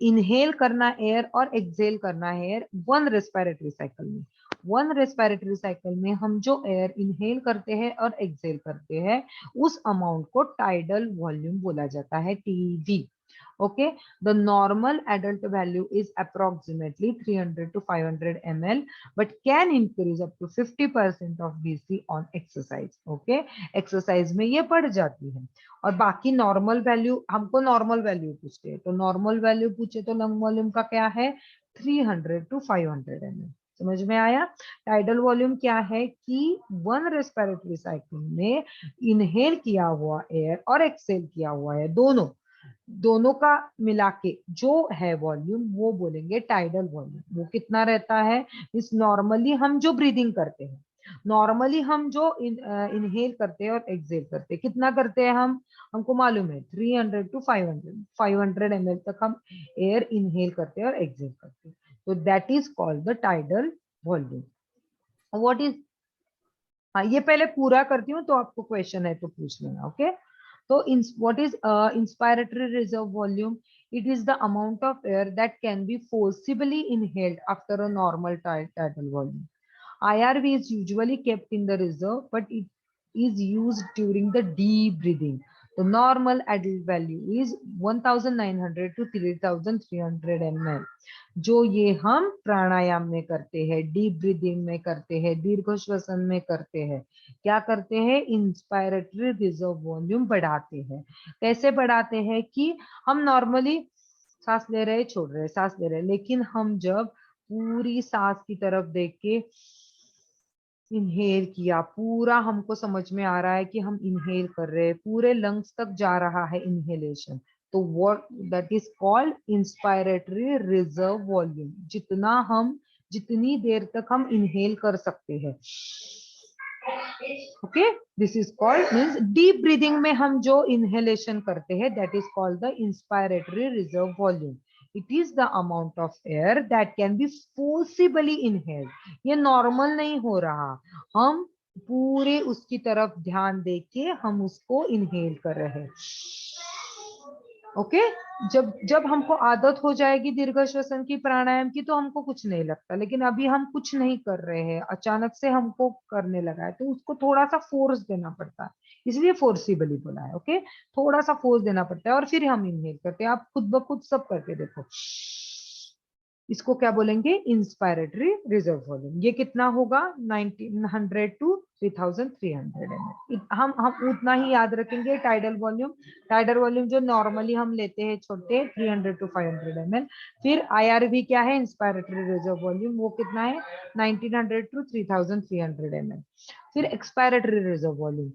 S1: inhale करना एयर और एक्सहेल करना एयर वन रेस्पिरेटरी साइकिल में। वन रेस्पिरेटरी साइकिल में हम जो एयर इनहेल करते हैं और एक्सहेल करते हैं उस अमाउंट को टाइडल वॉल्यूम बोला जाता है, TV. Okay, the normal adult value is approximately 300 to 500 ml, but can increase up to 50% of BC on exercise. Okay, exercise में ये बढ़ जाती है। और बाकी नॉर्मल वैल्यू, हमको नॉर्मल वैल्यू पूछते हैं, तो नॉर्मल वैल्यू पूछे तो लंग वॉल्यूम का क्या है, 300 to 500 ml। समझ में आया? टाइडल वॉल्यूम क्या है कि वन रेस्पिरेटरी साइकिल में इनहेल किया हुआ एयर और एक्सहेल किया हुआ है, दोनों का मिला के जो है वॉल्यूम, वो बोलेंगे टाइडल वॉल्यूम। वो कितना रहता है, इस नॉर्मली हम जो ब्रीदिंग करते हैं, नॉर्मली हम जो इनहेल करते हैं और एक्सहेल करते हैं, कितना करते हैं हम, हमको मालूम है 300 टू 500 ml तक हम एयर इनहेल करते हैं और एक्सहेल करते हैं, तो that is called the tidal volume. What is, हाँ ये पहले पूरा करती हूँ, तो आपको क्वेश्चन है तो पूछ लेना। ओके, तो what is inspiratory reserve volume? It is the amount of air that can be forcibly inhaled after a normal tidal volume. IRV is usually kept in the reserve, but it is used during the deep breathing. The normal adult value is 1900 to 3300 ml. जो ये हम प्राणायाम में करते हैं, deep breathing में करते हैं, दीर्घ श्वसन में करते हैं, क्या करते हैं, इंस्पायरेटरी रिजर्व वॉल्यूम बढ़ाते हैं। कैसे बढ़ाते हैं कि हम नॉर्मली सांस ले रहे, छोड़ रहे, सांस ले रहे, लेकिन हम जब पूरी सांस की तरफ देख के इनहेल किया, पूरा हमको समझ में आ रहा है कि हम इनहेल कर रहे हैं, पूरे लंग्स तक जा रहा है इनहेलेशन, तो what that is called inspiratory reserve volume. जितनी देर तक हम इनहेल कर सकते हैं। Okay, this is called, means deep breathing में हम जो इनहेलेशन करते हैं, that is called the inspiratory reserve volume. It is the amount of air that can B forcibly inhaled. ये नॉर्मल नहीं हो रहा, हम पूरे उसकी तरफ ध्यान देके हम उसको इनहेल कर रहे हैं। ओके, जब हमको आदत हो जाएगी दीर्घ श्वसन की, प्राणायाम की, तो हमको कुछ नहीं लगता, लेकिन अभी हम कुछ नहीं कर रहे हैं, अचानक से हमको करने लगा है, तो उसको थोड़ा सा फोर्स देना पड़ता है, इसलिए फोर्सिबली बोला है। ओके, थोड़ा सा फोर्स देना पड़ता है और फिर हम इनहेल करते हैं। आप खुद ब खुद सब करके देखो, इसको क्या बोलेंगे, इंस्पायरेटरी रिजर्व वॉल्यूम। ये कितना होगा, 1900 टू 3300 ml। हम उतना ही याद रखेंगे। टाइडल वॉल्यूम जो नॉर्मली हम लेते हैं छोटे, 300 टू 500 ml। फिर IRV क्या है, इंस्पायरेटरी रिजर्व वॉल्यूम, वो कितना है, 1900 टू 3300 ml। फिर expiratory reserve volume,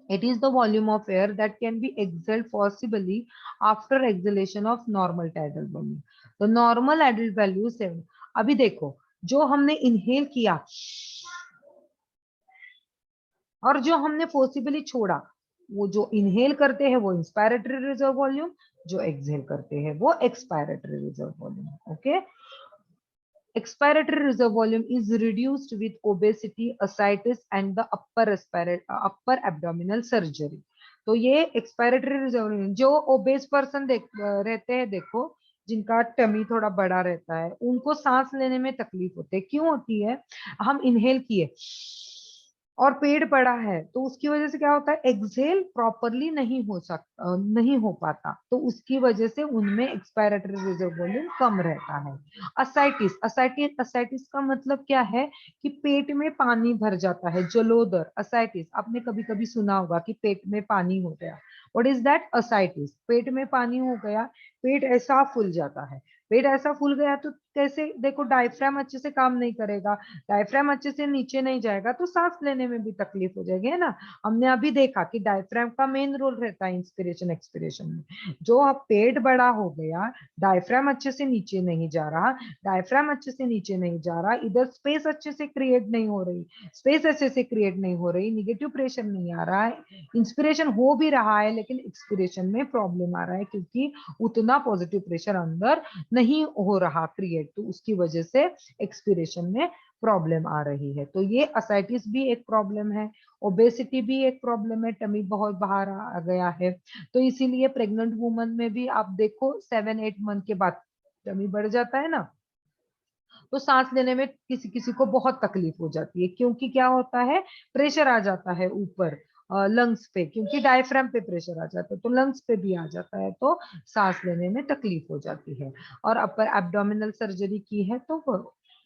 S1: it is the volume of air that can be exhaled forcibly after exhalation of normal tidal volume. The normal adult value is 7। अभी देखो, जो हमने इनहेल किया और जो हमने फोर्सिबली छोड़ा, वो जो इनहेल करते हैं वो इंस्पायरेटरी रिजर्व वॉल्यूम, जो एक्सहेल करते हैं वो expiratory reserve volume. Okay, expiratory reserve volume is reduced with obesity, ascites and the upper abdominal surgery। तो ये एक्सपायरेटरी रिजर्व, जो ओबेस पर्सन रहते हैं, देखो जिनका टमी थोड़ा बड़ा रहता है, उनको सांस लेने में तकलीफ होती है। क्यों होती है, हम इनहेल किए और पेट बड़ा है, तो उसकी वजह से क्या होता है, एक्सहेल प्रॉपरली नहीं हो पाता, तो उसकी वजह से उनमें एक्सपायरेटरी रिजर्व वॉल्यूम कम रहता है। असाइटिस का मतलब क्या है कि पेट में पानी भर जाता है, जलोदर। असाइटिस आपने कभी कभी सुना होगा कि पेट में पानी हो गया। What is that, ascites. पेट में पानी हो गया, पेट ऐसा फूल जाता है। पेट ऐसा फूल गया तो कैसे, देखो डायफ्राम अच्छे से काम नहीं करेगा, डायफ्राम अच्छे से नीचे नहीं जाएगा, तो सांस लेने में भी तकलीफ हो जाएगी, है ना। हमने अभी देखा कि डायफ्राम का मेन रोल रहता है इंस्पिरेशन एक्सपिरेशन में। जो अब पेट बड़ा हो गया, डायफ्राम अच्छे से नीचे नहीं जा रहा, डायफ्राम अच्छे से नीचे नहीं जा रहा, इधर स्पेस अच्छे से क्रिएट नहीं हो रही, स्पेस अच्छे से क्रिएट नहीं हो रही, निगेटिव प्रेशर नहीं आ रहा है, इंस्पिरेशन हो भी रहा है लेकिन एक्सपिरेशन में प्रॉब्लम आ रहा है, क्योंकि उतना पॉजिटिव प्रेशर अंदर नहीं हो रहा क्रिएट, तो उसकी वजह से एक्सपिरेशन में प्रॉब्लम आ रही है। तो ये असाइटिस भी एक प्रॉब्लम है, ओबेसिटी भी एक प्रॉब्लम है, टमी बहुत बाहर आ गया है। तो इसीलिए प्रेग्नेंट वुमन में भी आप देखो 7-8 मंथ के बाद टमी बढ़ जाता है ना, तो सांस लेने में किसी किसी को बहुत तकलीफ हो जाती है, क्योंकि क्या होता है, प्रेशर आ जाता है ऊपर, लंग्स पे, क्योंकि डायफ्राम पे प्रेशर आ जाता है तो लंग्स पे भी आ जाता है, तो सांस लेने में तकलीफ हो जाती है। और अपर एब्डोमिनल सर्जरी की है तो वो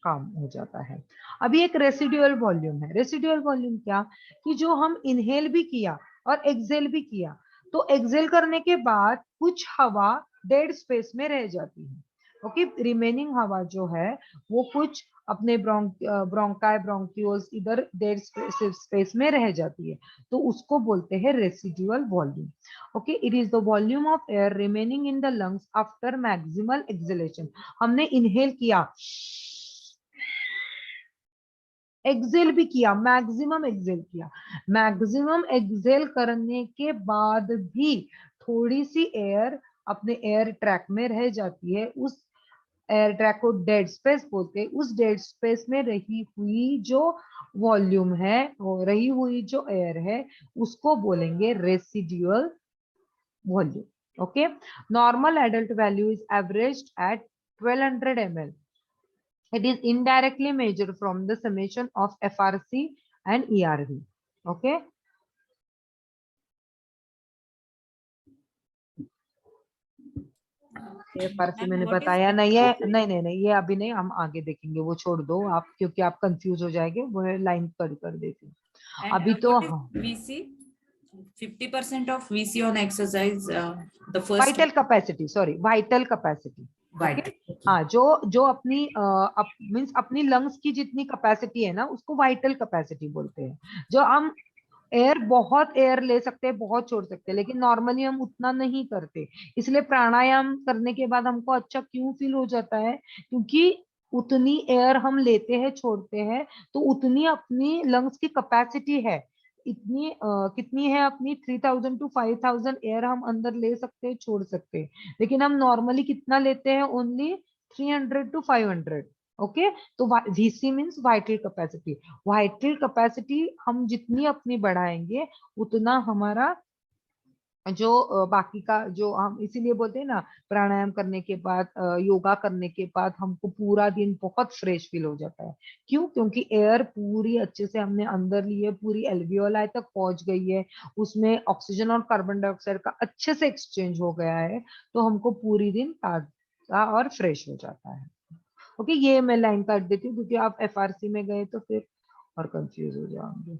S1: काम हो जाता है। अभी एक रेसिडुअल वॉल्यूम है। रेसिडुअल वॉल्यूम क्या, कि जो हम इनहेल भी किया और एक्सेल भी किया, तो एक्सेल करने के बाद कुछ हवा डेड स्पेस में रह जाती है। ओके, रिमेनिंग हवा जो है वो कुछ अपने ब्रोंकाई ब्रोंक्यूल्स इधर डेड स्पेस में रह जाती है, तो उसको बोलते हैं residual volume. Okay, it is the volume of air remaining in the lungs after maximal acceleration. हमने इनहेल किया, एक्सेल भी किया, मैक्सिमम एक्सेल किया, मैक्सिमम एक्सेल करने के बाद भी थोड़ी सी एयर अपने एयर ट्रैक में रह जाती है। उस एयर ट्रैक को डेड स्पेस बोलते हैं। उस डेड स्पेस में रही हुई जो वॉल्यूम है, रही हुई जो एयर है, उसको बोलेंगे residual volume. Okay, normal adult value is averaged at 1200 ml. It is indirectly measured from the summation of FRC and ERV. Okay. ये FRC मैंने
S3: what is
S1: बताया नहीं है, नहीं नहीं नहीं, ये अभी नहीं, हम आगे देखेंगे, वो छोड़ दो आप, क्योंकि आप कंफ्यूज हो जाएंगे, वो लाइन कर देती हूँ
S3: and
S1: अभी तो।
S3: what is VC? 50% of VC on exercise, the first
S1: vital capacity, sorry, vital capacity.
S3: Right.
S1: हाँ, जो अपनी मीन्स अपनी लंग्स की जितनी कैपेसिटी है ना, उसको वाइटल कैपेसिटी बोलते हैं। जो हम एयर, बहुत एयर ले सकते हैं, बहुत छोड़ सकते हैं, लेकिन नॉर्मली हम उतना नहीं करते। इसलिए प्राणायाम करने के बाद हमको अच्छा क्यों फील हो जाता है, क्योंकि उतनी एयर हम लेते हैं, छोड़ते हैं, तो उतनी अपनी लंग्स की कैपेसिटी है। इतनी कितनी है अपनी, 3000 to 5000 एयर हम अंदर ले सकते हैं, छोड़ सकते हैं, लेकिन हम नॉर्मली कितना लेते हैं, ओनली 300 to 500। ओके, तो VC means vital capacity. Vital capacity हम जितनी अपनी बढ़ाएंगे, उतना हमारा जो बाकी का जो हम इसीलिए बोलते हैं ना, प्राणायाम करने के बाद, योगा करने के बाद हमको पूरा दिन बहुत फ्रेश फील हो जाता है। क्यों, क्योंकि एयर पूरी अच्छे से हमने अंदर ली है, पूरी एल्वियोलाई तक पहुंच गई है, उसमें ऑक्सीजन और कार्बन डाइऑक्साइड का अच्छे से एक्सचेंज हो गया है, तो हमको पूरी दिन ताजा और फ्रेश हो जाता है। ओके, ये मैं लाइन काट देती हूँ, क्योंकि आप एफआरसी में गए तो फिर और कंफ्यूज हो जाओगे।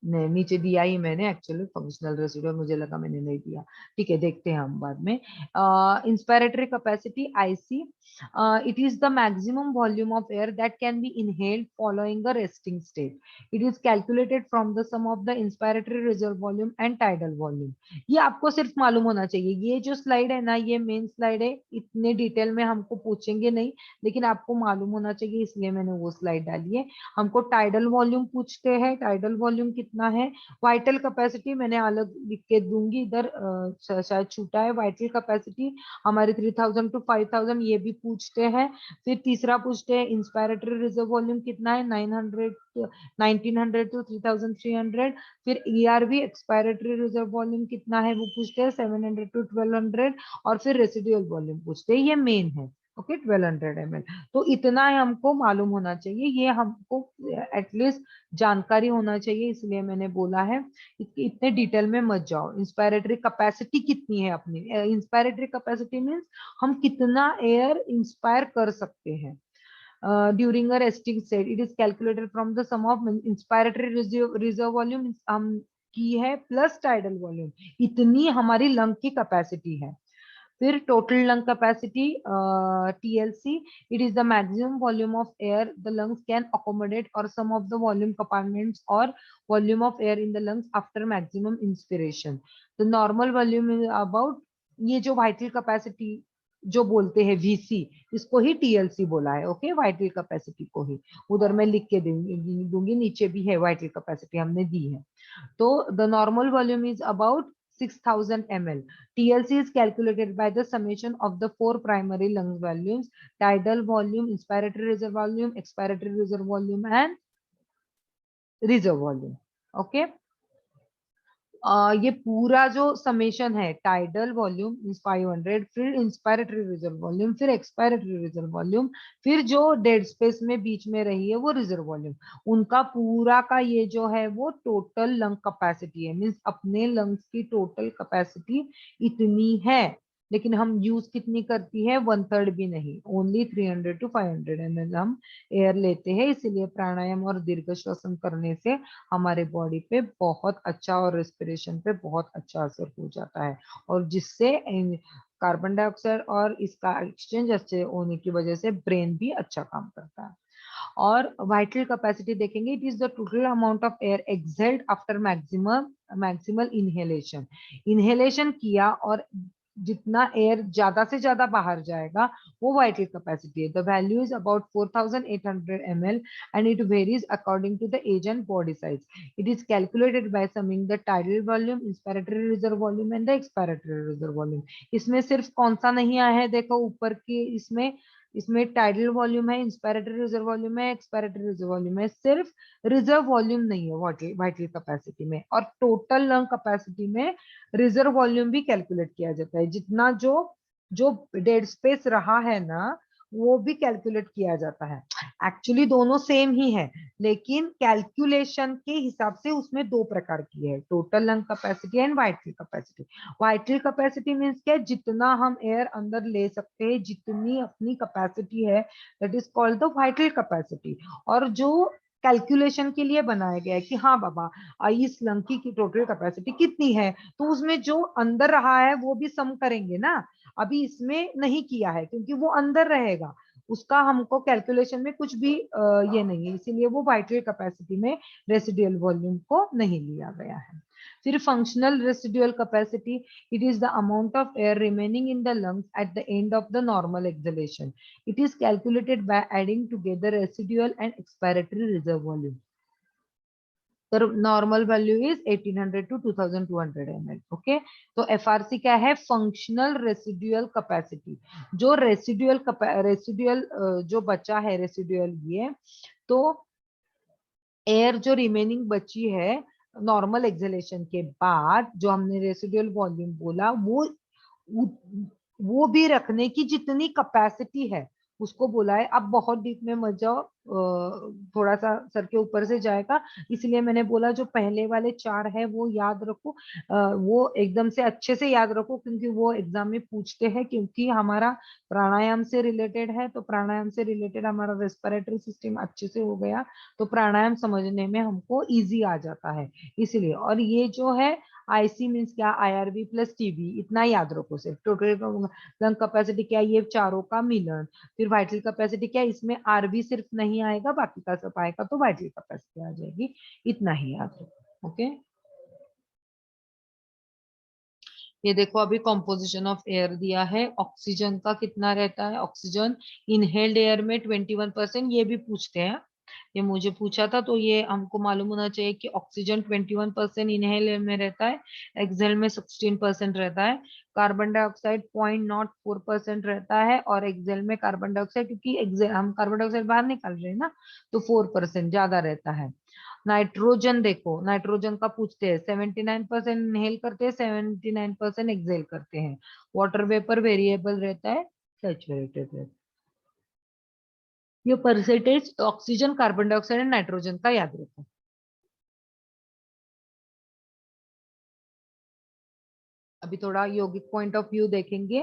S1: नहीं, नीचे दिया ही मैंने एक्चुअली, फंक्शनल रेसिडुअल, मुझे लगा मैंने नहीं दिया। ठीक है, देखते हैं हम बाद में। Inspiratory capacity IC, it is the maximum volume of air that can be inhaled following a resting state. It is calculated from the sum of the inspiratory reserve volume and tidal volume. ये आपको सिर्फ मालूम होना चाहिए। ये जो slide है ना, ये मेन स्लाइड है, इतने डिटेल में हमको पूछेंगे नहीं, लेकिन आपको मालूम होना चाहिए, इसलिए मैंने वो स्लाइड डाली है। हमको टाइडल वॉल्यूम पूछते हैं, टाइडल वॉल्यूम कितना है। वाइटल कैपेसिटी मैंने अलग लिख के दूंगी इधर, शायद छूटा है। वाइटल कैपेसिटी हमारे 3000 to 5000, ये भी पूछते हैं। फिर तीसरा पूछते हैं इंस्पिरेटरी रिजर्व वॉल्यूम कितना है, 1900 to 3300। फिर ईआरवी एक्सपायरेटरी रिजर्व वॉल्यूम कितना है, वो पूछते हैं 700 to 1200। और फिर रेसिडुअल वॉल्यूम पूछते हैं, ये मेन है। Okay, 1200 ml। तो इतना ही हमको मालूम होना चाहिए, ये हमको एटलीस्ट जानकारी होना चाहिए, इसलिए मैंने बोला है। इतने डिटेल में मत जाओ। इंस्पायरेटरी कैपेसिटी कितनी है अपनी, इंस्पायरेटरी कैपेसिटी मींस हम कितना एयर इंस्पायर कर सकते हैं during a resting state. It is calculated from the sum of inspiratory reserve volume हम की है प्लस टाइडल वॉल्यूम, इतनी हमारी लंग की कैपेसिटी है। फिर total lung capacity TLC, it is the maximum volume of air the lungs can accommodate और सम of the volume compartments और volume of air in the lungs after maximum inspiration. The normal volume is about, ये जो vital capacity जो बोलते हैं VC, इसको ही TLC बोला है। ओके, वाइटल कैपेसिटी को ही उधर मैं लिख के दूंगी, नीचे भी है वाइटल कैपेसिटी हमने दी है। तो the normal volume is about 6000 ml. TLC is calculated by the summation of the four primary lung volumes: tidal volume, inspiratory reserve volume, expiratory reserve volume, and reserve volume. Okay. ये पूरा जो summation है, tidal volume is 500, फिर inspiratory reserve volume, फिर expiratory reserve volume, फिर जो dead space में बीच में रही है वो रिजर्व वॉल्यूम, उनका पूरा का ये जो है वो टोटल लंग कैपेसिटी है। मीन्स अपने लंग्स की टोटल कैपेसिटी इतनी है, लेकिन हम यूज कितनी करती है, 1/3 भी नहीं, ओनली 300 to 500 ml हम एयर लेते हैं। इसीलिए प्राणायाम और दीर्घ श्वसन करने से हमारे बॉडी पे बहुत अच्छा और रेस्पिरेशन पे बहुत अच्छा असर हो जाता है, और जिससे कार्बन डाइऑक्साइड और इसका एक्सचेंज अच्छे होने की वजह से ब्रेन भी अच्छा काम करता है। और वाइटल कैपेसिटी देखेंगे, it is the total amount of air exhaled after maximal inhalation. Inhalation किया और जितना एयर ज्यादा से ज्यादा बाहर जाएगा वो वाइटल कैपेसिटी है। The value is about 4800 ml and it varies according to the age and body size. It is calculated by summing the tidal volume, inspiratory reserve volume and the expiratory reserve volume. इसमें सिर्फ कौन सा नहीं आया है, देखो ऊपर की, इसमें इसमें टाइडल वॉल्यूम है, इंस्पायरेटरी रिजर्व वॉल्यूम है, एक्सपायरेटरी रिजर्व वॉल्यूम है, सिर्फ रिजर्व वॉल्यूम नहीं है वाइटल कैपेसिटी में। और टोटल लंग कैपेसिटी में रिजर्व वॉल्यूम भी कैलकुलेट किया जाता है, जितना जो जो डेड स्पेस रहा है ना वो भी कैलकुलेट किया जाता है। एक्चुअली दोनों सेम ही है, लेकिन कैलकुलेशन के हिसाब से उसमें दो प्रकार की है, total lung capacity and vital capacity. Vital capacity means क्या, जितना हम एयर अंदर ले सकते हैं, जितनी अपनी कैपेसिटी है, that is called the vital capacity. और जो कैलकुलेशन के लिए बनाया गया है कि हाँ बाबा इस लंग की टोटल कैपेसिटी कितनी है, तो उसमें जो अंदर रहा है वो भी सम करेंगे ना। अभी इसमें नहीं किया है क्योंकि वो अंदर रहेगा, उसका हमको कैलकुलेशन में कुछ भी ये नहीं है, इसीलिए वो वाइटल कैपेसिटी में रेसिडुअल वॉल्यूम को नहीं लिया गया है। फिर functional residual capacity, it is the amount of air remaining in the lungs at the end of the normal exhalation. It is calculated by adding together residual and expiratory reserve volume. The normal value is 1800 to 2200 ml. Okay, तो FRC क्या है, functional residual capacity. जो residual जो बचा है residual, ये तो air जो रिमेनिंग बची है नॉर्मल एक्सहेलेशन के बाद, जो हमने रेसिडुअल वॉल्यूम बोला, वो भी रखने की जितनी कैपेसिटी है उसको बोला है। अब बहुत डीप में मत जाओ, थोड़ा सा सर के ऊपर से जाएगा, इसलिए मैंने बोला जो पहले वाले 4 है वो याद रखो, वो एकदम से अच्छे से याद रखो, क्योंकि वो एग्जाम में पूछते हैं। क्योंकि हमारा प्राणायाम से रिलेटेड है, तो प्राणायाम से रिलेटेड हमारा रेस्पिरेटरी सिस्टम अच्छे से हो गया तो प्राणायाम समझने में हमको इजी आ जाता है, इसलिए। और ये जो है आईसी मीन्स क्या, आईआरबी प्लस टीबी, इतना याद रखो सिर्फ। टोटल लंग कैपेसिटी क्या, ये चारों का मिलन। फिर वाइटल कैपेसिटी क्या, इसमें आरबी सिर्फ नहीं आएगा, बाकी का सब आएगा, तो वाइटल कैपेसिटी आ जाएगी, इतना ही याद रखो। ओके, ये देखो अभी कॉम्पोजिशन ऑफ एयर दिया है, ऑक्सीजन का कितना रहता है, ऑक्सीजन इनहेल्ड एयर में 21%, ये भी पूछते हैं, ये मुझे पूछा था, तो ये हमको मालूम होना चाहिए कि ऑक्सीजन 21% इनहेल एयर में रहता है, एक्सहेल में 16% रहता है। कार्बन डाइऑक्साइड 0.04% रहता है, और एक्सहेल में कार्बन डाइऑक्साइड, क्योंकि एक्सहेल हम कार्बन डाइऑक्साइड बाहर निकाल रहे हैं ना, तो 4% ज्यादा रहता है। नाइट्रोजन देखो, नाइट्रोजन का पूछते हैं, 79% इनहेल करते हैं, 79% एक्सहेल करते हैं। वाटर वेपर वेरिएबल रहता है, सैचुरेटेड रहता है। ये percentage oxygen, carbon dioxide and nitrogen का याद रखो। अभी थोड़ा यौगिक पॉइंट ऑफ व्यू देखेंगे।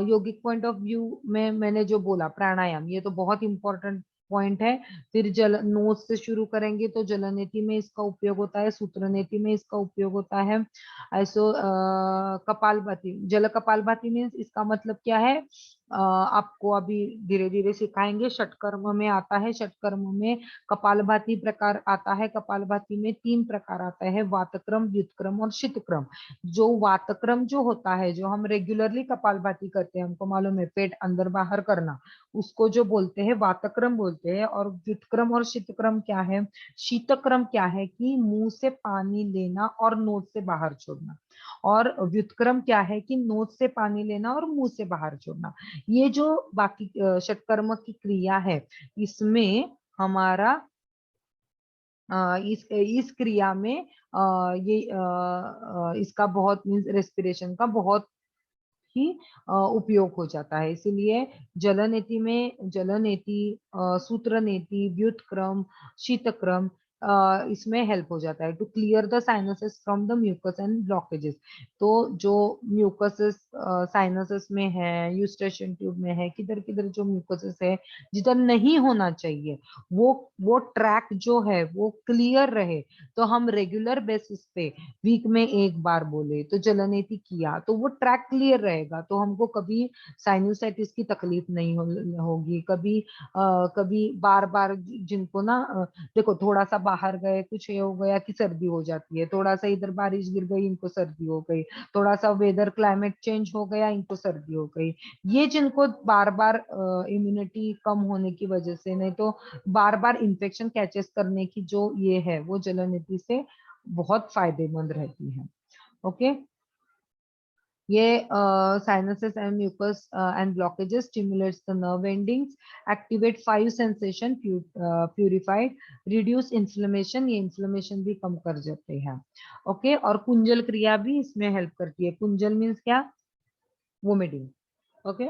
S1: यौगिक पॉइंट ऑफ व्यू में मैंने जो बोला प्राणायाम, ये तो बहुत इंपॉर्टेंट पॉइंट है। फिर जल नोज से शुरू करेंगे, तो जलनेति में इसका उपयोग होता है, सूत्रनेति में इसका उपयोग होता है। ऐसो कपालभाति, जल कपालभाति मीन्स इसका मतलब क्या है, आपको अभी धीरे धीरे सिखाएंगे। षटकर्म में आता है, षटकर्म में कपालभाति प्रकार आता है। कपालभाति में 3 प्रकार आता है, वातक्रम, व्युत्क्रम और शीतक्रम। जो वातक्रम जो होता है, जो हम रेगुलरली कपालभाति करते हैं, हमको मालूम है पेट अंदर बाहर करना, उसको जो बोलते हैं वातक्रम बोलते हैं। और व्युत्क्रम और शीतक्रम क्या है, शीतक्रम क्या है कि मुंह से पानी लेना और नोज से बाहर छोड़ना, और व्युत्क्रम क्या है कि नोज से पानी लेना और मुंह से बाहर छोड़ना। ये जो बाकी षटकर्म की क्रिया है, इसमें हमारा इस क्रिया में ये इसका बहुत मीन्स रेस्पिरेशन का बहुत ही उपयोग हो जाता है। इसीलिए जलनेति में जलनेति, सूत्रनेति, व्युत्क्रम, शीतक्रम इसमें हेल्प हो जाता है to clear the sinuses from the mucus and blockages. तो जो म्यूकसेस साइनसेस में है, यूस्ट्रेशियन ट्यूब में है, किधर किधर जो म्यूकसेस है जिधर नहीं होना चाहिए, वो ट्रैक जो है वो क्लियर रहे। तो हम रेगुलर बेसिस पे वीक में एक बार बोले तो जलनेति किया तो वो ट्रैक क्लियर रहेगा, तो हमको कभी साइनोसाइटिस की तकलीफ नहीं होगी। कभी बार बार जिनको ना देखो थोड़ा सा बाहर गए, कुछ ये हो गया कि सर्दी हो जाती है, थोड़ा सा इधर बारिश गिर गई इनको सर्दी हो गई, थोड़ा सा वेदर क्लाइमेट चेंज हो गया इनको सर्दी हो गई। ये जिनको बार बार इम्यूनिटी कम होने की वजह से, नहीं तो बार बार इन्फेक्शन कैचेस करने की जो ये है वो जलनेति से बहुत फायदेमंद रहती है। ओके, ये sinuses and mucus and blockages stimulates the nerve endings, activate 5 sensation, purified, reduce inflammation, ये इन्फ्लेमेशन भी कम कर देते हैं। ओके, और कुंजल क्रिया भी इसमें हेल्प करती है। कुंजल मीन्स क्या? Vomiting. Okay,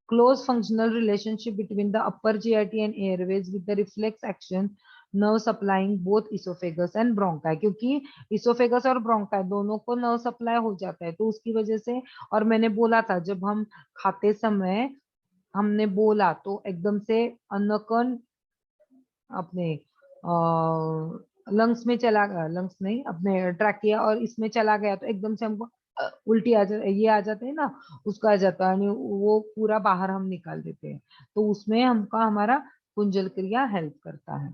S1: close functional relationship between the upper GIT and airways with the reflex action nerve supplying both esophagus and bronchi, क्योंकि esophagus और bronchi दोनों को नर्व सप्लाई हो जाता है तो उसकी वजह से। और मैंने बोला था जब हम खाते समय हमने बोला तो एकदम से अन्न कण अपने लंग्स में चला गया, लंग्स नहीं अपने ट्रैकिया और इसमें चला गया तो एकदम से हमको उल्टी आ जाती, ये आ जाते हैं ना, उसका आ जाता है, वो पूरा बाहर हम निकाल देते हैं। तो उसमें हमका हमारा कुंजल क्रिया हेल्प करता है।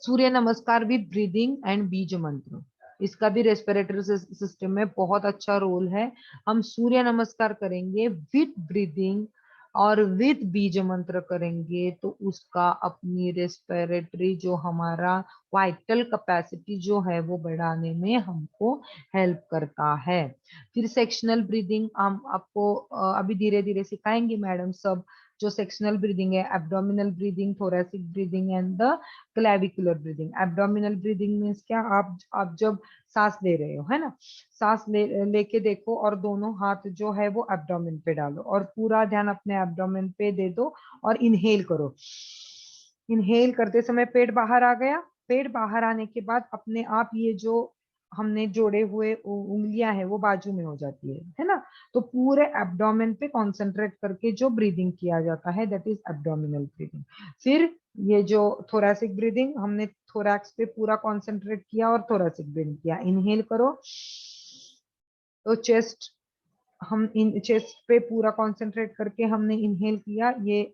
S1: सूर्य नमस्कार भी ब्रीदिंग एंड बीज मंत्र, इसका भी रेस्पिरेटरी सिस्टम में बहुत अच्छा रोल है। हम सूर्य नमस्कार करेंगे विथ ब्रीदिंग और विथ बीज मंत्र करेंगे तो उसका अपनी रेस्पिरेटरी जो हमारा वाइटल कैपेसिटी जो है वो बढ़ाने में हमको हेल्प करता है। फिर सेक्शनल ब्रीदिंग हम आपको अभी धीरे धीरे सिखाएंगे मैडम सब। जो सेक्शनल ब्रीदिंग है, abdominal breathing, thoracic breathing and the clavicular breathing. Abdominal breathing means क्या? आप जब सांस ले रहे हो, है ना, सांस लेके देखो और दोनों हाथ जो है वो एब्डोमेन पे डालो और पूरा ध्यान अपने एब्डोमेन पे दे दो और इनहेल करो। इनहेल करते समय पेट बाहर आ गया, पेट बाहर आने के बाद अपने आप ये जो हमने जोड़े हुए उंगलियां हैं वो बाजू में हो जाती है ना। तो पूरे एब्डोमेन पे कंसंट्रेट करके जो ब्रीदिंग किया जाता है दैट इज एब्डोमिनल ब्रीदिंग। फिर ये जो थोरैसिक ब्रीदिंग, हमने थोरैक्स पे पूरा कंसंट्रेट किया और थोरैसिक ब्रीदिंग किया। इनहेल करो तो चेस्ट, हम इन चेस्ट पे पूरा कंसंट्रेट करके हमने इनहेल किया, ये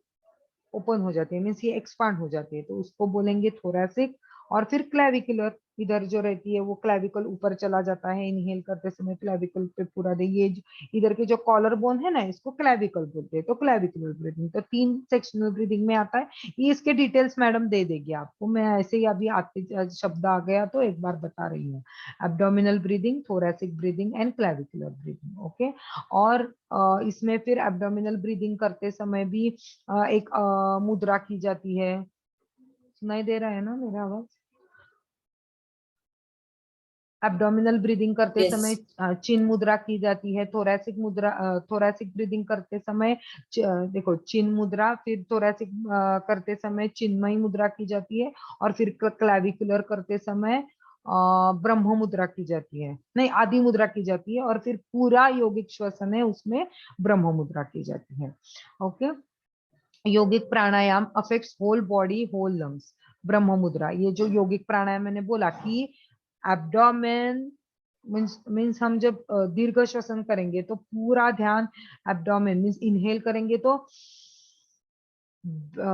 S1: ओपन हो जाती है मीन्स ये एक्सपांड हो जाती है तो उसको बोलेंगे थोरैसिक। और फिर क्लेविकुलर, इधर जो रहती है वो क्लेविकल ऊपर चला जाता है, इनहेल करते समय क्लेविकल पे पूरा दे, ये इधर के जो कॉलर बोन है ना इसको क्लेविकल बोलते हैं। तो क्लेविकुलर ब्रीदिंग तो 3 सेक्शनल ब्रीदिंग में आता है। ये इसके डिटेल्स मैडम दे देगी आपको, मैं ऐसे ही अभी आते शब्द आ गया तो एक बार बता रही हूँ। Abdominal breathing, thoracic breathing and clavicular breathing. Okay, और इसमें फिर एब्डोमिनल ब्रीदिंग करते समय भी एक मुद्रा की जाती है। सुनाई दे रहा है ना मेरा आवाज? एब्डोमिनल ब्रीदिंग करते
S3: Yes.
S1: समय चिन मुद्रा की जाती है। थोरैसिक मुद्रा, थोरैसिक ब्रीदिंग करते समय देखो चिन मुद्रा, फिर थोरैसिक करते समय चिन्मयी मुद्रा की जाती है और फिर क्लेविकुलर करते समय ब्रह्म मुद्रा की जाती है, नहीं आदि मुद्रा की जाती है और फिर पूरा यौगिक श्वसन है उसमें ब्रह्म मुद्रा की जाती है। Okay, yogic pranayama affects whole body whole lungs. ब्रह्म मुद्रा, ये जो योगिक प्राणायाम मैंने बोला कि एब्डोमेन मीन्स हम जब दीर्घ श्वसन करेंगे तो पूरा ध्यान एब्डोमेन मीन्स इनहेल करेंगे तो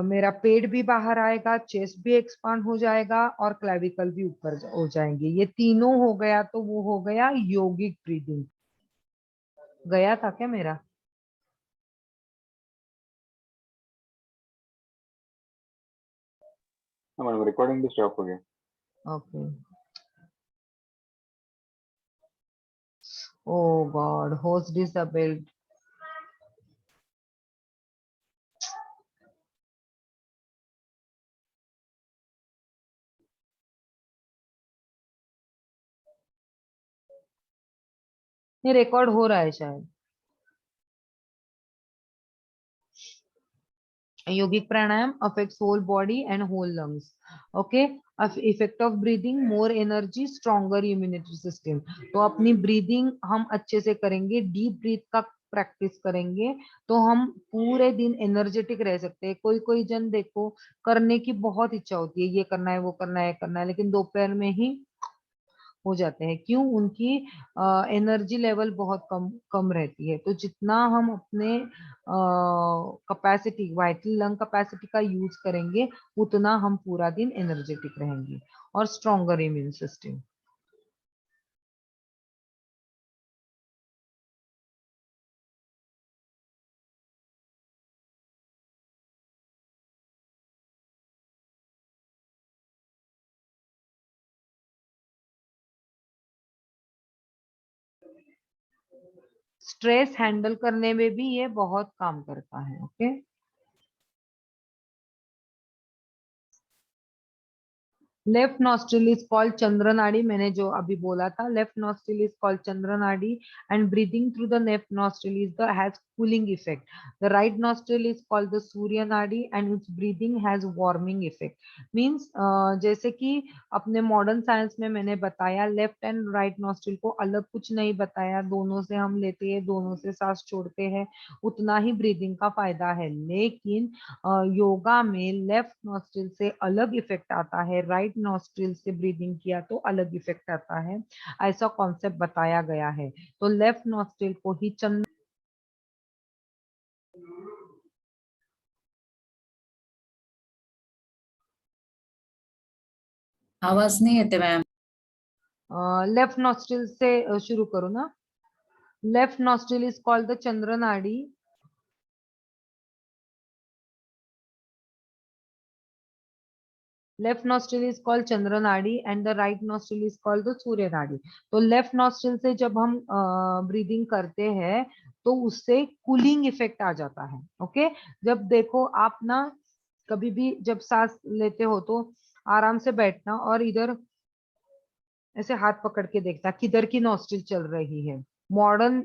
S1: मेरा पेट भी बाहर आएगा, चेस्ट भी एक्सपांड हो जाएगा और क्लेविकल भी ऊपर हो जाएंगे। ये तीनों हो गया तो वो हो गया योगिक ब्रीदिंग। गया था क्या मेरा?
S4: मैडम रिकॉर्डिंग भी स्टॉप हो गया।
S1: Okay, oh god, host disabled। ये रिकॉर्ड हो रहा है शायद। Yogic pranayam affects whole body and whole lungs. Okay, effect of breathing, more energy, stronger immunity system. तो अपनी breathing हम अच्छे से करेंगे, deep breath का प्रैक्टिस करेंगे तो हम पूरे दिन एनर्जेटिक रह सकते हैं। कोई कोई जन देखो करने की बहुत इच्छा होती है, ये करना है वो करना है करना है, लेकिन दोपहर में ही हो जाते हैं। क्यों? उनकी एनर्जी लेवल बहुत कम कम रहती है। तो जितना हम अपने कैपेसिटी, वाइटल लंग कैपेसिटी का यूज करेंगे उतना हम पूरा दिन एनर्जेटिक रहेंगे और stronger immune system. Stress handle करने में भी ये बहुत काम करता है। Okay, left nostril is called Chandra nadi. मैंने जो अभी बोला था, left nostril is called Chandra nadi and breathing through the left nostril is the has cooling effect. The right nostril is called the Surya nadi and it's breathing has warming effect. Means जैसे कि अपने modern science में मैंने बताया, लेफ्ट एंड राइट नॉस्ट्रिल को अलग कुछ नहीं बताया, दोनों से हम लेते हैं, दोनों से सांस छोड़ते हैं, उतना ही ब्रीदिंग का फायदा है। लेकिन योगा में लेफ्ट नॉस्ट्रिल से अलग इफेक्ट आता है, राइट नॉस्ट्रिल से ब्रीदिंग किया तो अलग इफेक्ट आता है, ऐसा कॉन्सेप्ट बताया गया है। तो लेफ्ट नॉस्ट्रिल को ही चंद्र
S3: आवाज नहीं येते मैम।
S1: लेफ्ट नॉस्ट्रिल से शुरू करो ना। Left nostril is called the Chandra nadi. Left nostril is called Chandra nadi and the right nostril is called the Surya nadi. तो लेफ्ट नॉस्ट्रिल से जब हम ब्रीदिंग करते हैं तो उससे कूलिंग इफेक्ट आ जाता है। ओके, जब देखो आप ना कभी भी जब सांस लेते हो तो आराम से बैठना और इधर ऐसे हाथ पकड़ के देखना किधर की नॉस्ट्रिल चल रही है। मॉडर्न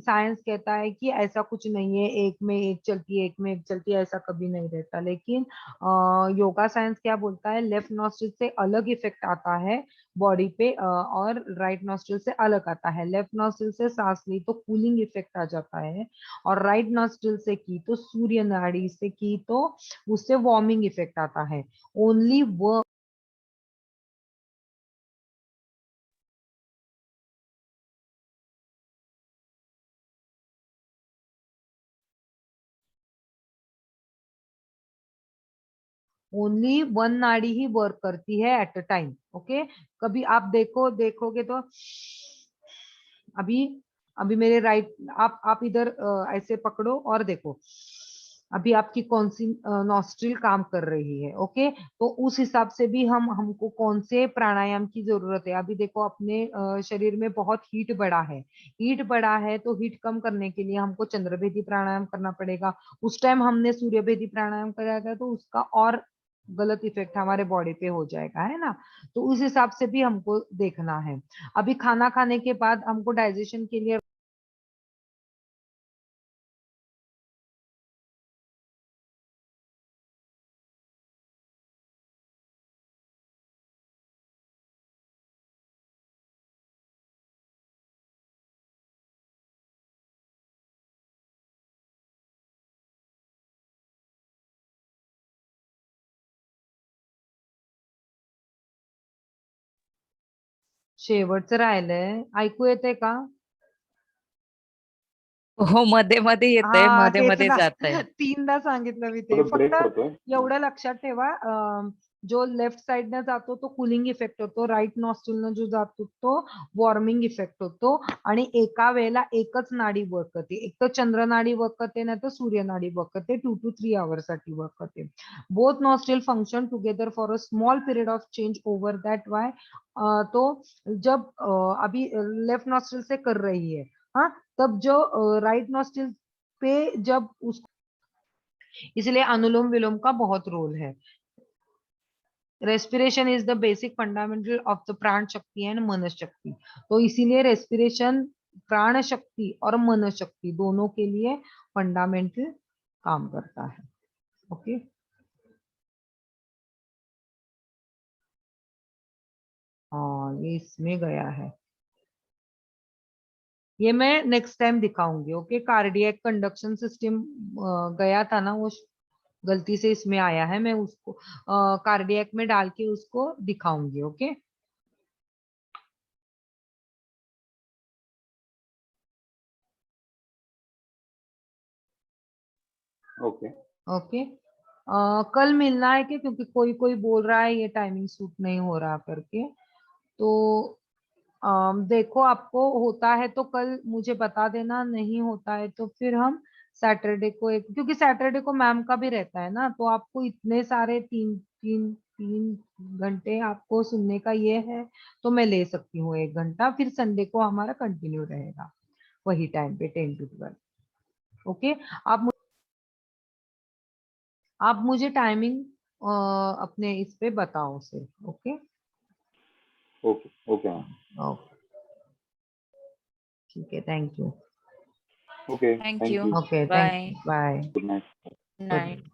S1: साइंस कहता है कि ऐसा कुछ नहीं है, एक में एक चलती है एक में एक चलती है, ऐसा कभी नहीं रहता। लेकिन योगा साइंस क्या बोलता है, लेफ्ट नॉस्ट्रिल से अलग इफेक्ट आता है बॉडी पे और राइट नॉस्ट्रिल से अलग आता है। लेफ्ट नॉस्ट्रिल से सांस ली तो कूलिंग इफेक्ट आ जाता है और राइट नॉस्ट्रिल से की तो सूर्य नाड़ी से की तो उससे वार्मिंग इफेक्ट आता है। ओनली वो ओनली वन नाड़ी ही वर्क करती है एट अ टाइम। ओके, कभी आप देखोगे तो अभी अभी मेरे राइट आप इधर ऐसे पकड़ो और देखो अभी आपकी कौन सी नॉस्ट्रिल काम कर रही है। ओके, तो उस हिसाब से भी हमको कौन से प्राणायाम की जरूरत है। अभी देखो अपने शरीर में बहुत हीट बढ़ा है, हीट बढ़ा है तो हीट कम करने के लिए हमको चंद्रभेदी प्राणायाम करना पड़ेगा। उस टाइम हमने सूर्यभेदी प्राणायाम कराया था तो उसका और गलत इफेक्ट हमारे बॉडी पे हो जाएगा, है ना। तो उस हिसाब से भी हमको देखना है। अभी खाना खाने के बाद हमको डाइजेशन के लिए शेवटचं राहिलंय, ऐकू येते का?
S2: हो, मध्ये-मध्ये येतंय,
S1: हा तेच
S2: मध्ये-मध्ये
S1: ना,
S2: जातंय.
S1: तीनदा सांगितलं मी ते.
S4: थोडं ब्रेक
S1: फक्त
S4: होतोय.
S1: एवढं लक्षात ठेवा, जो लेफ्ट साइडनं जातो तो कूलिंग इफेक्ट होतो, राईट नॉस्ट्रिलनं जो जातो तो वॉर्मिंग इफेक्ट होतो आणि एका वेळेला एकच नाडी वर्क करते, एक तर चंद्र नाडी वर्क करते नाही तर सूर्य नाडी वर्क करते, 2 to 3 आवर्स साठी वर्क करते। Both nostril function together for a small period of change over that way. तो जब अभी लेफ्ट नॉस्ट्रिल से कर रही है, हाँ, तब जो राइट नॉस्ट्रिल पे जब उस इसलिए अनुलोम विलोम का बहुत रोल है। Respiration is the basic fundamental of the प्राण शक्ति एंड मन शक्ति। तो इसीलिए रेस्पिरेशन प्राण शक्ति और मन शक्ति दोनों के लिए फंडामेंटल काम करता है। ओके, हाँ ये इसमें गया है, ये मैं नेक्स्ट टाइम दिखाऊंगी। ओके, कार्डियक कंडक्शन सिस्टम गया था ना, वो गलती से इसमें आया है, मैं उसको कार्डियक में डाल के उसको दिखाऊंगी। Okay,
S4: Okay.
S1: ओके। कल मिलना है क्या, क्योंकि कोई कोई बोल रहा है ये टाइमिंग सूट नहीं हो रहा करके, तो देखो आपको होता है तो कल मुझे बता देना, नहीं होता है तो फिर हम सैटरडे को एक, क्योंकि सैटरडे को मैम का भी रहता है ना, तो आपको इतने सारे तीन तीन तीन घंटे आपको सुनने का ये है, तो मैं ले सकती हूँ 1 घंटा, फिर संडे को हमारा कंटिन्यू रहेगा वही टाइम पे 10 to 12। ओके, आप मुझे टाइमिंग अपने इस पे बताओ सिर्फ। Okay,
S4: Okay. Okay, ma'am.
S1: Okay, ठीक है, thank you.
S4: Okay.
S2: Thank
S4: Thank
S2: you,
S4: you.
S1: Okay, thank
S2: bye,
S1: you, bye.
S4: Good night.
S2: Night.